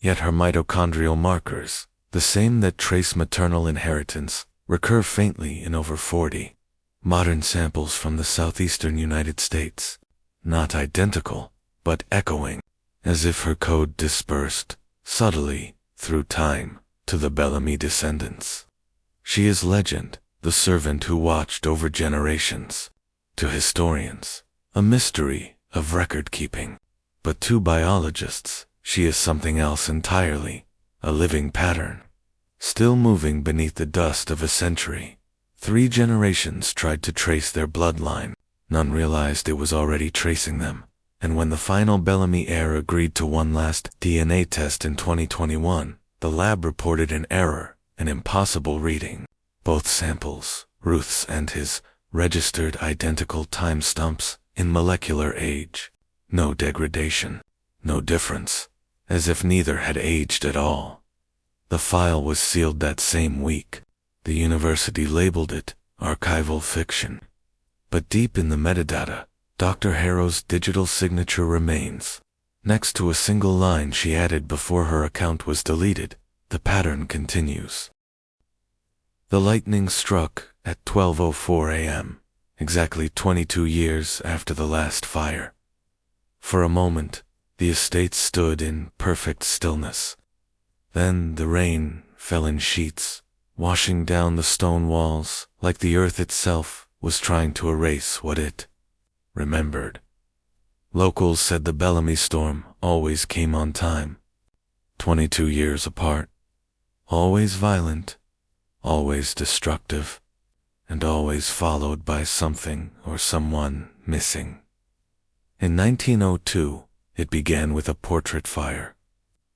Speaker 1: Yet her mitochondrial markers, the same that trace maternal inheritance, recur faintly in over 40 modern samples from the southeastern United States. Not identical, but echoing, as if her code dispersed, subtly, through time, to the Bellamy descendants. She is legend, the servant who watched over generations. To historians, a mystery of record-keeping. But to biologists, she is something else entirely, a living pattern, still moving beneath the dust of a century. 3 generations tried to trace their bloodline. None realized it was already tracing them. And when the final Bellamy heir agreed to one last DNA test in 2021, the lab reported an error, an impossible reading. Both samples, Ruth's and his, registered identical time stumps in molecular age. No degradation, no difference, as if neither had aged at all. The file was sealed that same week. The university labeled it archival fiction. But deep in the metadata, Dr. Harrow's digital signature remains. Next to a single line she added before her account was deleted, the pattern continues. The lightning struck at 12:04 a.m., exactly 22 years after the last fire. For a moment, the estate stood in perfect stillness. Then the rain fell in sheets, washing down the stone walls like the earth itself was trying to erase what it remembered. Locals said the Bellamy storm always came on time. 22 years apart. Always violent, always destructive, and always followed by something or someone missing. In 1902, it began with a portrait fire.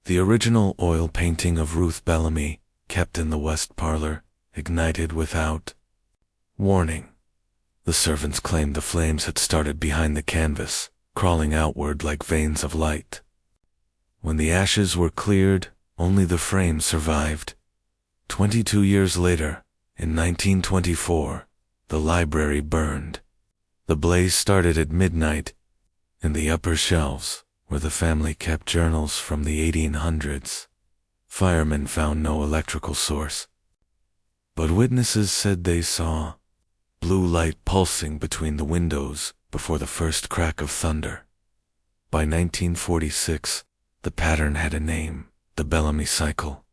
Speaker 1: The original oil painting of Ruth Bellamy, kept in the west parlor, ignited without warning. The servants claimed the flames had started behind the canvas, crawling outward like veins of light. When the ashes were cleared, only the frame survived. 22 years later, in 1924, the library burned. The blaze started at midnight. In the upper shelves, where the family kept journals from the 1800s, firemen found no electrical source. But witnesses said they saw blue light pulsing between the windows before the first crack of thunder. By 1946, the pattern had a name, the Bellamy cycle.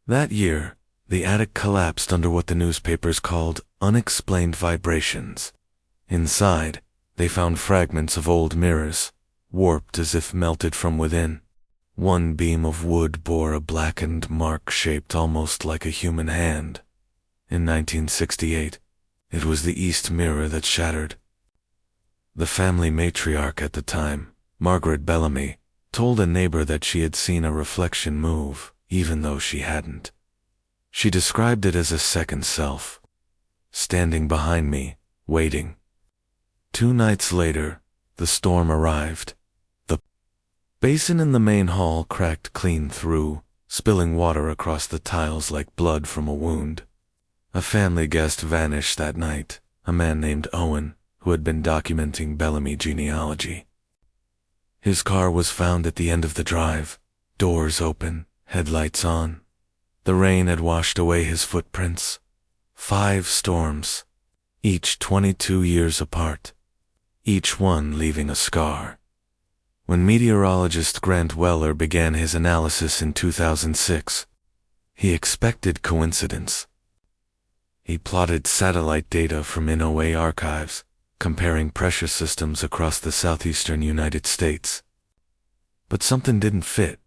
Speaker 1: That year, the attic collapsed under what the newspapers called unexplained vibrations. Inside, they found fragments of old mirrors, warped as if melted from within. One beam of wood bore a blackened mark shaped almost like a human hand. In 1968, it was the east mirror that shattered. The family matriarch at the time, Margaret Bellamy, told a neighbor that she had seen a reflection move, even though she hadn't. She described it as a second self, standing behind me, waiting. 2 nights later, the storm arrived. The basin in the main hall cracked clean through, spilling water across the tiles like blood from a wound. A family guest vanished that night, a man named Owen, who had been documenting Bellamy genealogy. His car was found at the end of the drive, doors open, headlights on. The rain had washed away his footprints. 5 storms, each 22 years apart, each one leaving a scar. When meteorologist Grant Weller began his analysis in 2006, he expected coincidence. He plotted satellite data from NOAA archives, comparing pressure systems across the southeastern United States. But something didn't fit.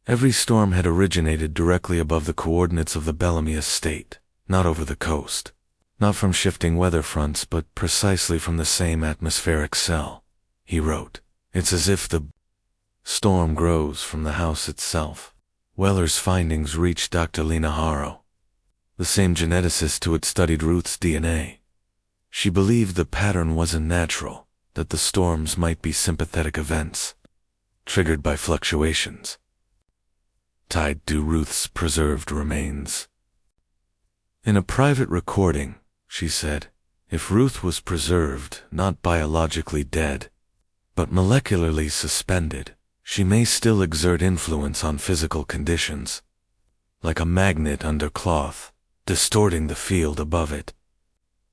Speaker 1: Every storm had originated directly above the coordinates of the Bellamy estate, not over the coast. Not from shifting weather fronts, but precisely from the same atmospheric cell, he wrote. It's as if the storm grows from the house itself. Weller's findings reached Dr. Lena Haro, the same geneticist who had studied Ruth's DNA. She believed the pattern wasn't natural, that the storms might be sympathetic events, triggered by fluctuations, tied to Ruth's preserved remains. In a private recording, she said, if Ruth was preserved, not biologically dead, but molecularly suspended, she may still exert influence on physical conditions, like a magnet under cloth, distorting the field above it.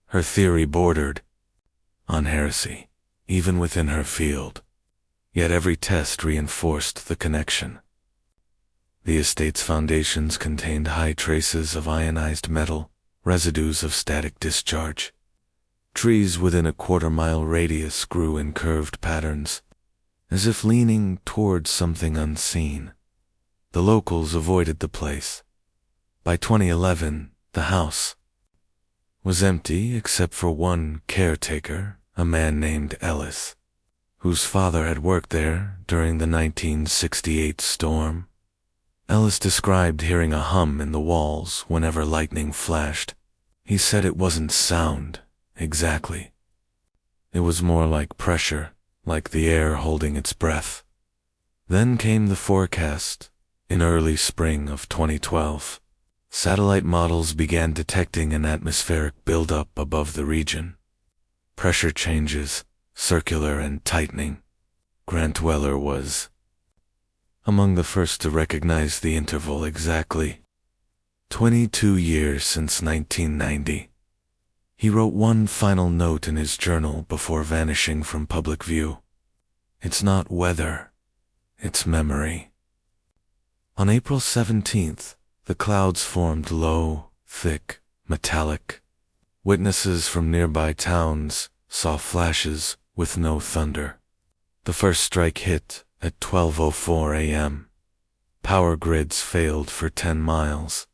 Speaker 1: Her theory bordered on heresy, even within her field. Yet every test reinforced the connection. The estate's foundations contained high traces of ionized metal, residues of static discharge. Trees within a quarter-mile radius grew in curved patterns, as if leaning towards something unseen. The locals avoided the place. By 2011, the house was empty except for one caretaker, a man named Ellis, whose father had worked there during the 1968 storm. Ellis described hearing a hum in the walls whenever lightning flashed. He said it wasn't sound, exactly. It was more like pressure, like the air holding its breath. Then came the forecast. In early spring of 2012, satellite models began detecting an atmospheric buildup above the region. Pressure changes, circular and tightening. Grant Weller was among the first to recognize the interval exactly. 22 years since 1990. He wrote one final note in his journal before vanishing from public view. It's not weather, it's memory. On April 17th, the clouds formed low, thick, metallic. Witnesses from nearby towns saw flashes with no thunder. The first strike hit at 12:04 a.m. Power grids failed for 10 miles.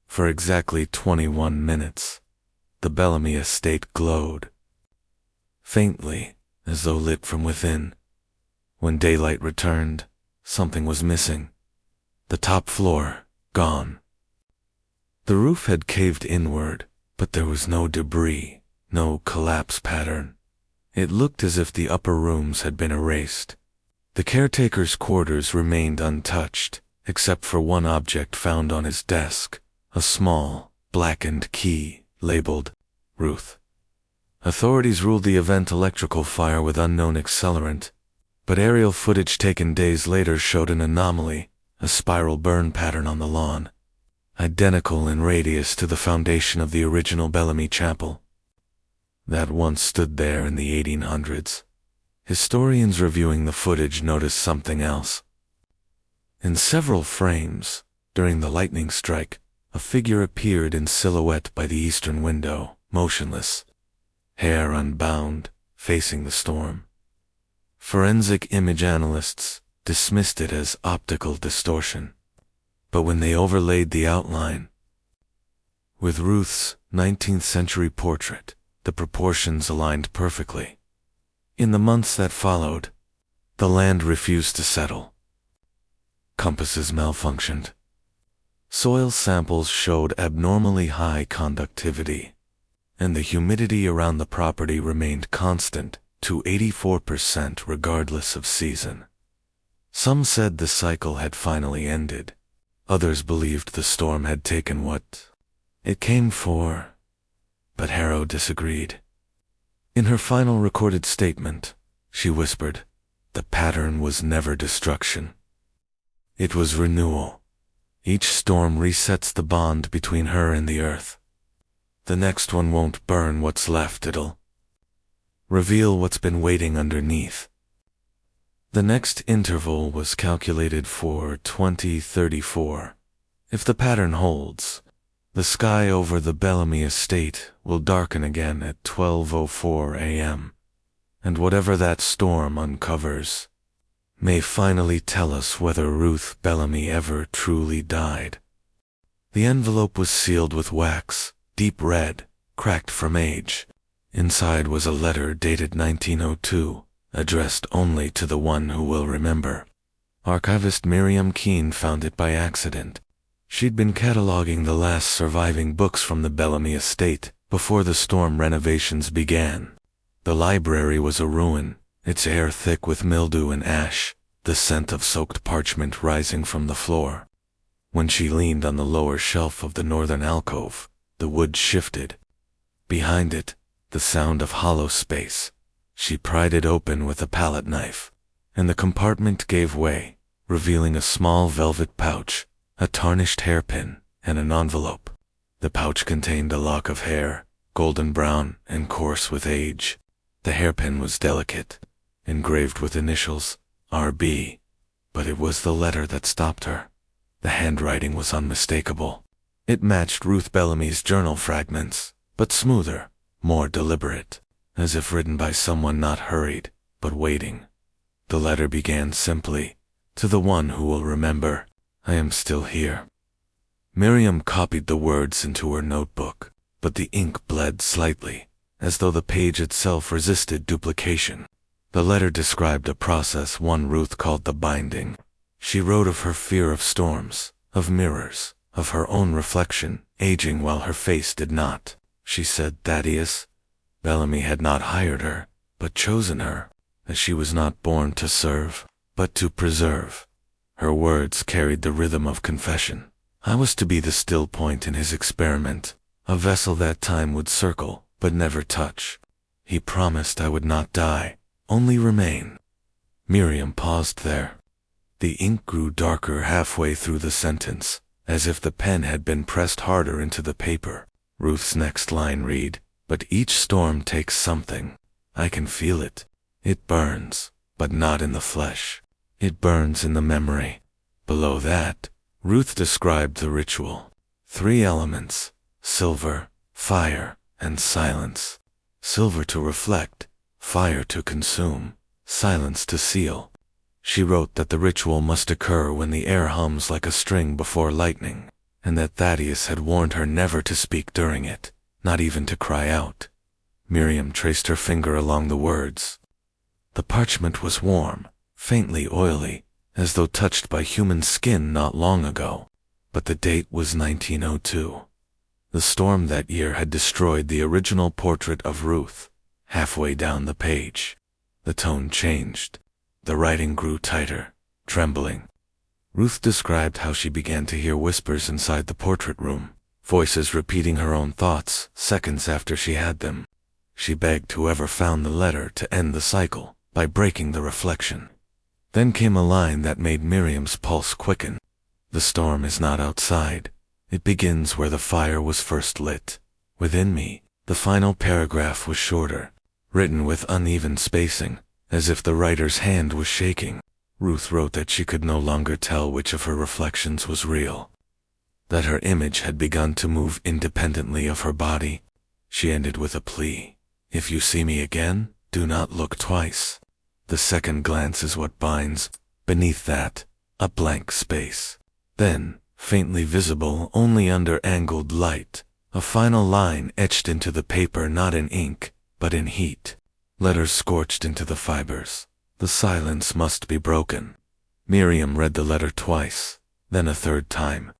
Speaker 1: For exactly 21 minutes, the Bellamy estate glowed, faintly, as though lit from within. When daylight returned, something was missing. The top floor, gone. The roof had caved inward, but there was no debris, no collapse pattern. It looked as if the upper rooms had been erased. The caretaker's quarters remained untouched, except for one object found on his desk, a small, blackened key, labeled Ruth. Authorities ruled the event electrical fire with unknown accelerant, but aerial footage taken days later showed an anomaly, a spiral burn pattern on the lawn, identical in radius to the foundation of the original Bellamy Chapel that once stood there in the 1800s. Historians reviewing the footage noticed something else. In several frames, during the lightning strike, a figure appeared in silhouette by the eastern window, motionless, hair unbound, facing the storm. Forensic image analysts dismissed it as optical distortion, but when they overlaid the outline with Ruth's 19th century portrait, the proportions aligned perfectly. In the months that followed, The land refused to settle. Compasses malfunctioned. Soil samples showed abnormally high conductivity, and the humidity around the property remained constant to 84% regardless of season. Some said the cycle had finally ended. Others believed the storm had taken what it came for. But Harrow disagreed. In her final recorded statement, she whispered, "The pattern was never destruction. It was renewal. Each storm resets the bond between her and the earth. The next one won't burn what's left, it'll reveal what's been waiting underneath." The next interval was calculated for 2034. If the pattern holds, the sky over the Bellamy estate will darken again at 12:04 a.m., and whatever that storm uncovers may finally tell us whether Ruth Bellamy ever truly died. The envelope was sealed with wax, deep red, cracked from age. Inside was a letter dated 1902, addressed only to the one who will remember. Archivist Miriam Keene found it by accident. She'd been cataloging the last surviving books from the Bellamy estate before the storm renovations began. The library was a ruin, its air thick with mildew and ash, the scent of soaked parchment rising from the floor. When she leaned on the lower shelf of the northern alcove, the wood shifted. Behind it, the sound of hollow space. She pried it open with a palette knife, and the compartment gave way, revealing a small velvet pouch, a tarnished hairpin, and an envelope. The pouch contained a lock of hair, golden brown and coarse with age. The hairpin was delicate, engraved with initials, R.B., but it was the letter that stopped her. The handwriting was unmistakable. It matched Ruth Bellamy's journal fragments, but smoother, more deliberate, as if written by someone not hurried, but waiting. The letter began simply, "To the one who will remember, I am still here." Miriam copied the words into her notebook, but the ink bled slightly, as though the page itself resisted duplication. The letter described a process one Ruth called the binding. She wrote of her fear of storms, of mirrors, of her own reflection, aging while her face did not. She said Thaddeus Bellamy had not hired her, but chosen her, as she was not born to serve, but to preserve. Her words carried the rhythm of confession. I was to be the still point in his experiment, a vessel that time would circle, but never touch. He promised I would not die, only remain. Miriam paused there. The ink grew darker halfway through the sentence, as if the pen had been pressed harder into the paper. Ruth's next line read, "But each storm takes something. I can feel it. It burns, but not in the flesh. It burns in the memory." Below that, Ruth described the ritual. 3 elements: silver, fire, and silence. Silver to reflect, fire to consume, silence to seal. She wrote that the ritual must occur when the air hums like a string before lightning, and that Thaddeus had warned her never to speak during it, not even to cry out. Miriam traced her finger along the words. The parchment was warm, faintly oily, as though touched by human skin not long ago, but the date was 1902. The storm that year had destroyed the original portrait of Ruth. Halfway down the page, the tone changed. The writing grew tighter, trembling. Ruth described how she began to hear whispers inside the portrait room, voices repeating her own thoughts seconds after she had them. She begged whoever found the letter to end the cycle by breaking the reflection. Then came a line that made Miriam's pulse quicken. The storm is not outside. It begins where the fire was first lit. Within me. The final paragraph was shorter, written with uneven spacing, as if the writer's hand was shaking. Ruth wrote that she could no longer tell which of her reflections was real, that her image had begun to move independently of her body. She ended with a plea. "If you see me again, do not look twice. The second glance is what binds. Beneath that, a blank space." Then, faintly visible only under angled light, a final line etched into the paper not in ink, but in heat. Letters scorched into the fibers. The silence must be broken. Miriam read the letter twice, then a third time.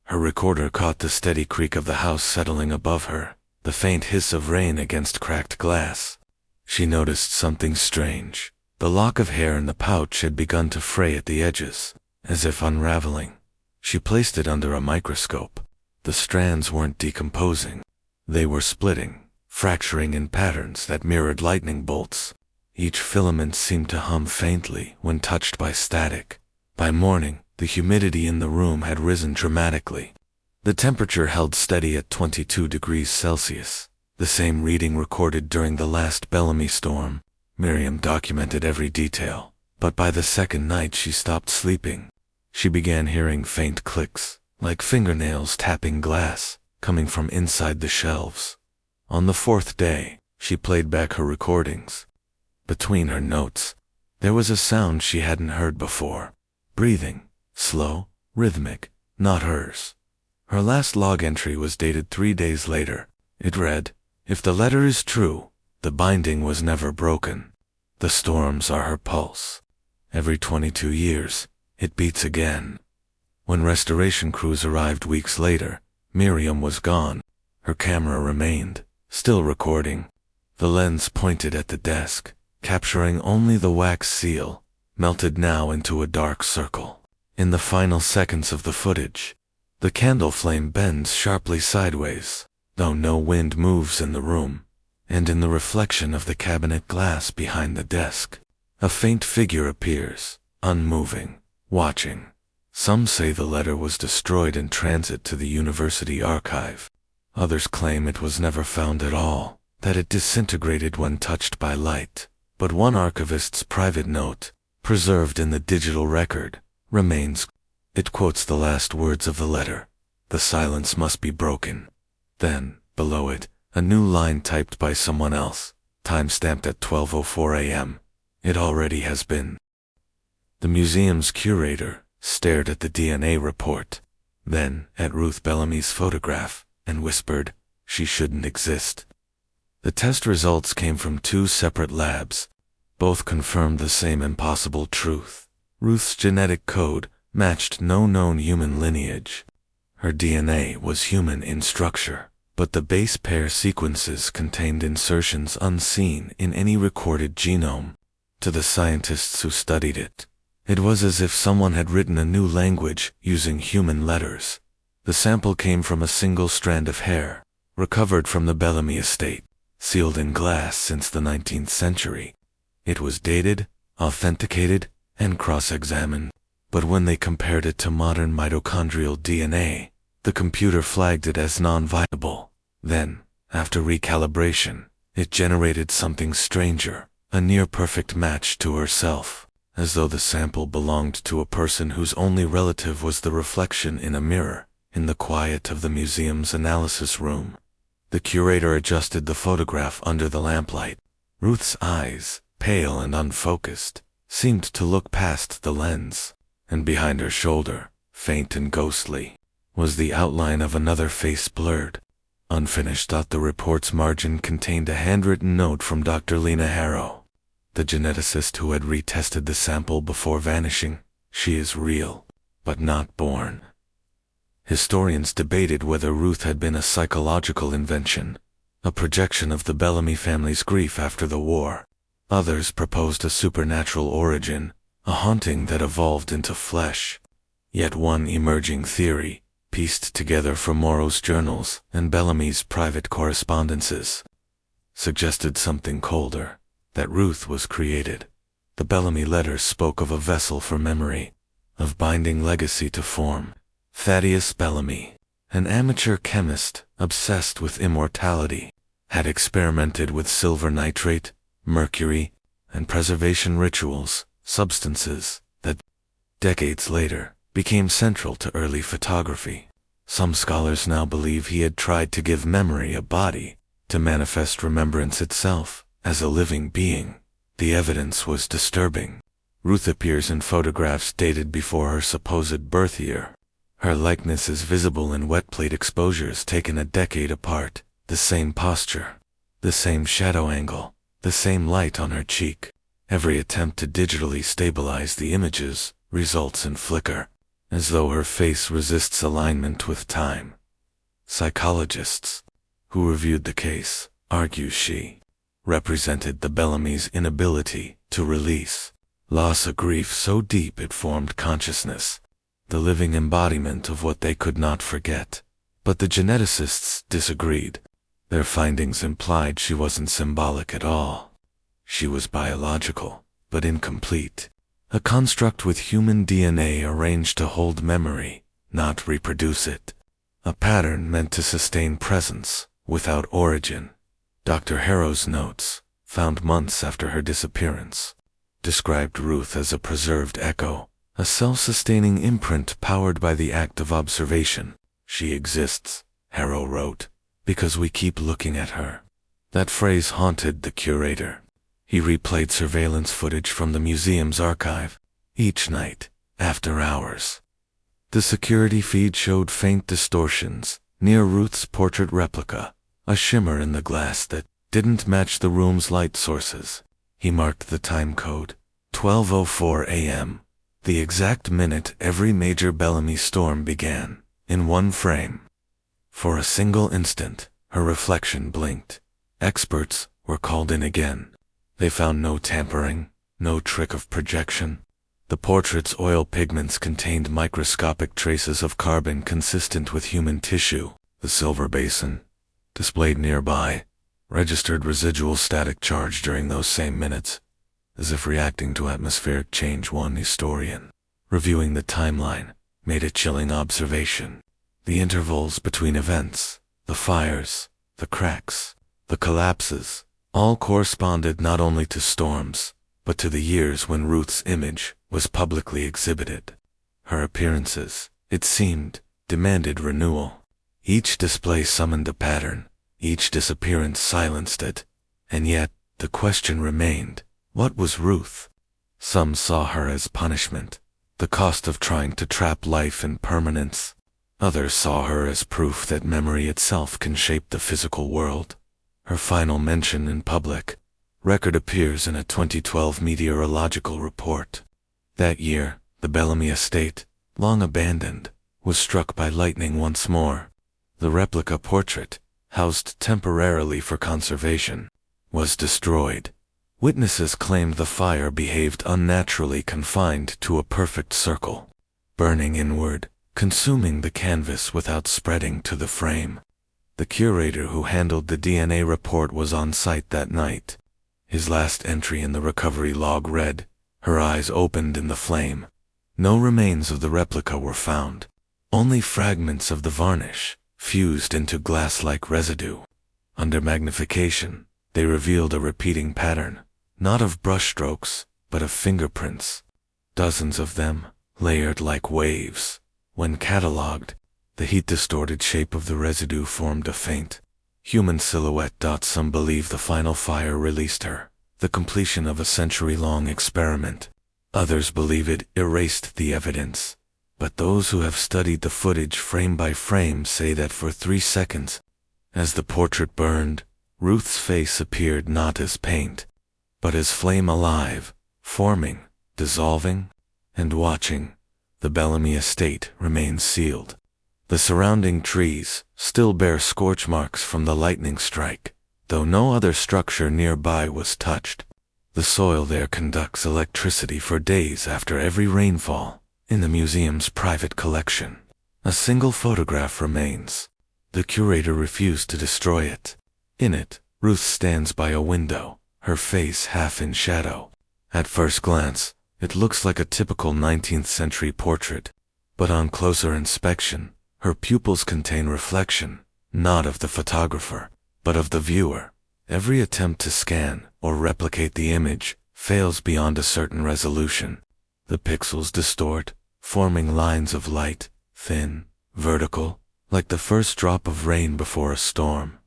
Speaker 1: Her recorder caught the steady creak of the house settling above her, the faint hiss of rain against cracked glass. She noticed something strange. The lock of hair in the pouch had begun to fray at the edges, as if unraveling. She placed it under a microscope. The strands weren't decomposing. They were splitting, fracturing in patterns that mirrored lightning bolts. Each filament seemed to hum faintly when touched by static. By morning, the humidity in the room had risen dramatically. The temperature held steady at 22 degrees Celsius, the same reading recorded during the last Bellamy storm. Miriam documented every detail, but by the second night she stopped sleeping. She began hearing faint clicks, like fingernails tapping glass, coming from inside the shelves. On the fourth day, she played back her recordings. Between her notes, there was a sound she hadn't heard before. Breathing, slow, rhythmic, not hers. Her last log entry was dated 3 days later. It read, "If the letter is true, the binding was never broken. The storms are her pulse. Every 22 years, it beats again." When restoration crews arrived weeks later, Miriam was gone. Her camera remained, still recording. The lens pointed at the desk, capturing only the wax seal, melted now into a dark circle. In the final seconds of the footage, the candle flame bends sharply sideways, though no wind moves in the room, and in the reflection of the cabinet glass behind the desk, a faint figure appears, unmoving, watching. Some say the letter was destroyed in transit to the university archive. Others claim it was never found at all, that it disintegrated when touched by light. But one archivist's private note, preserved in the digital record, remains. It quotes the last words of the letter. "The silence must be broken." Then, below it, a new line typed by someone else, time-stamped at 12:04 a.m. "It already has been." The museum's curator stared at the DNA report, then at Ruth Bellamy's photograph, and whispered, "She shouldn't exist." The test results came from 2 separate labs. Both confirmed the same impossible truth. Ruth's genetic code matched no known human lineage. Her DNA was human in structure, but the base pair sequences contained insertions unseen in any recorded genome. To the scientists who studied it, it was as if someone had written a new language using human letters. The sample came from a single strand of hair, recovered from the Bellamy estate, sealed in glass since the 19th century. It was dated, authenticated, and cross-examined, but when they compared it to modern mitochondrial DNA, the computer flagged it as non-viable. Then, after recalibration, it generated something stranger, a near-perfect match to herself, as though the sample belonged to a person whose only relative was the reflection in a mirror, in the quiet of the museum's analysis room. The curator adjusted the photograph under the lamplight. Ruth's eyes, pale and unfocused, seemed to look past the lens, and behind her shoulder, faint and ghostly, was the outline of another face blurred. Unfinished. The report's margin contained a handwritten note from Dr. Lena Harrow, the geneticist who had retested the sample before vanishing. "She is real, but not born." Historians debated whether Ruth had been a psychological invention, a projection of the Bellamy family's grief after the war. Others proposed a supernatural origin, a haunting that evolved into flesh. Yet one emerging theory, pieced together from Morrow's journals and Bellamy's private correspondences, suggested something colder, that Ruth was created. The Bellamy letters spoke of a vessel for memory, of binding legacy to form. Thaddeus Bellamy, an amateur chemist obsessed with immortality, had experimented with silver nitrate, mercury, and preservation rituals, substances that, decades later, became central to early photography. Some scholars now believe he had tried to give memory a body, to manifest remembrance itself as a living being. The evidence was disturbing. Ruth appears in photographs dated before her supposed birth year. Her likeness is visible in wet plate exposures taken a decade apart, the same posture, the same shadow angle, the same light on her cheek. Every attempt to digitally stabilize the images results in flicker, as though her face resists alignment with time. Psychologists who reviewed the case argue she represented the Bellamy's inability to release loss, a grief so deep it formed consciousness, the living embodiment of what they could not forget. But the geneticists disagreed. Their findings implied she wasn't symbolic at all. She was biological, but incomplete. A construct with human DNA arranged to hold memory, not reproduce it. A pattern meant to sustain presence, without origin. Dr. Harrow's notes, found months after her disappearance, described Ruth as a preserved echo, a self-sustaining imprint powered by the act of observation. She exists, Harrow wrote, because we keep looking at her. That phrase haunted the curator. He replayed surveillance footage from the museum's archive, each night, after hours. The security feed showed faint distortions, near Ruth's portrait replica, a shimmer in the glass that didn't match the room's light sources. He marked the time code, 12:04 a.m., the exact minute every major Bellamy storm began, in one frame. For a single instant, her reflection blinked. Experts were called in again. They found no tampering, no trick of projection. The portrait's oil pigments contained microscopic traces of carbon consistent with human tissue. The silver basin, displayed nearby, registered residual static charge during those same minutes, as if reacting to atmospheric change. One historian, reviewing the timeline, made a chilling observation. The intervals between events, the fires, the cracks, the collapses, all corresponded not only to storms, but to the years when Ruth's image was publicly exhibited. Her appearances, it seemed, demanded renewal. Each display summoned a pattern, each disappearance silenced it, and yet the question remained, what was Ruth? Some saw her as punishment, the cost of trying to trap life in permanence. Others saw her as proof that memory itself can shape the physical world. Her final mention in public record appears in a 2012 meteorological report. That year, the Bellamy estate, long abandoned, was struck by lightning once more. The replica portrait, housed temporarily for conservation, was destroyed. Witnesses claimed the fire behaved unnaturally, confined to a perfect circle, burning inward, consuming the canvas without spreading to the frame. The curator who handled the DNA report was on site that night. His last entry in the recovery log read, "Her eyes opened in the flame." No remains of the replica were found, only fragments of the varnish, fused into glass-like residue. Under magnification, they revealed a repeating pattern, not of brushstrokes, but of fingerprints. Dozens of them, layered like waves. When catalogued, the heat-distorted shape of the residue formed a faint, human silhouette. Some believe the final fire released her, the completion of a century-long experiment. Others believe it erased the evidence. But those who have studied the footage frame by frame say that for 3 seconds, as the portrait burned, Ruth's face appeared not as paint, but as flame alive, forming, dissolving, and watching. The Bellamy estate remains sealed. The surrounding trees still bear scorch marks from the lightning strike, though no other structure nearby was touched. The soil there conducts electricity for days after every rainfall. In the museum's private collection, a single photograph remains. The curator refused to destroy it. In it, Ruth stands by a window, her face half in shadow. At first glance, it looks like a typical 19th century portrait, but on closer inspection, her pupils contain reflection, not of the photographer, but of the viewer. Every attempt to scan or replicate the image fails beyond a certain resolution. The pixels distort, forming lines of light, thin, vertical, like the first drop of rain before a storm.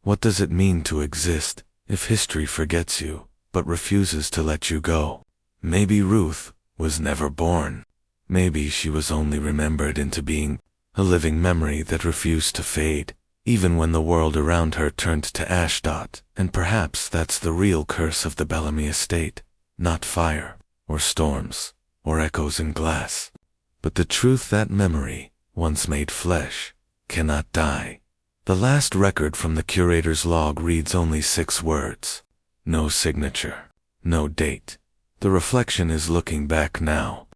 Speaker 1: What does it mean to exist if history forgets you, but refuses to let you go? Maybe Ruth was never born. Maybe she was only remembered into being a living memory that refused to fade, even when the world around her turned to ash. And perhaps that's the real curse of the Bellamy estate. not fire, or storms, or echoes in glass, but the truth that memory, once made flesh, cannot die. The last record from the curator's log reads only 6 words. No signature. No date. The reflection is looking back now,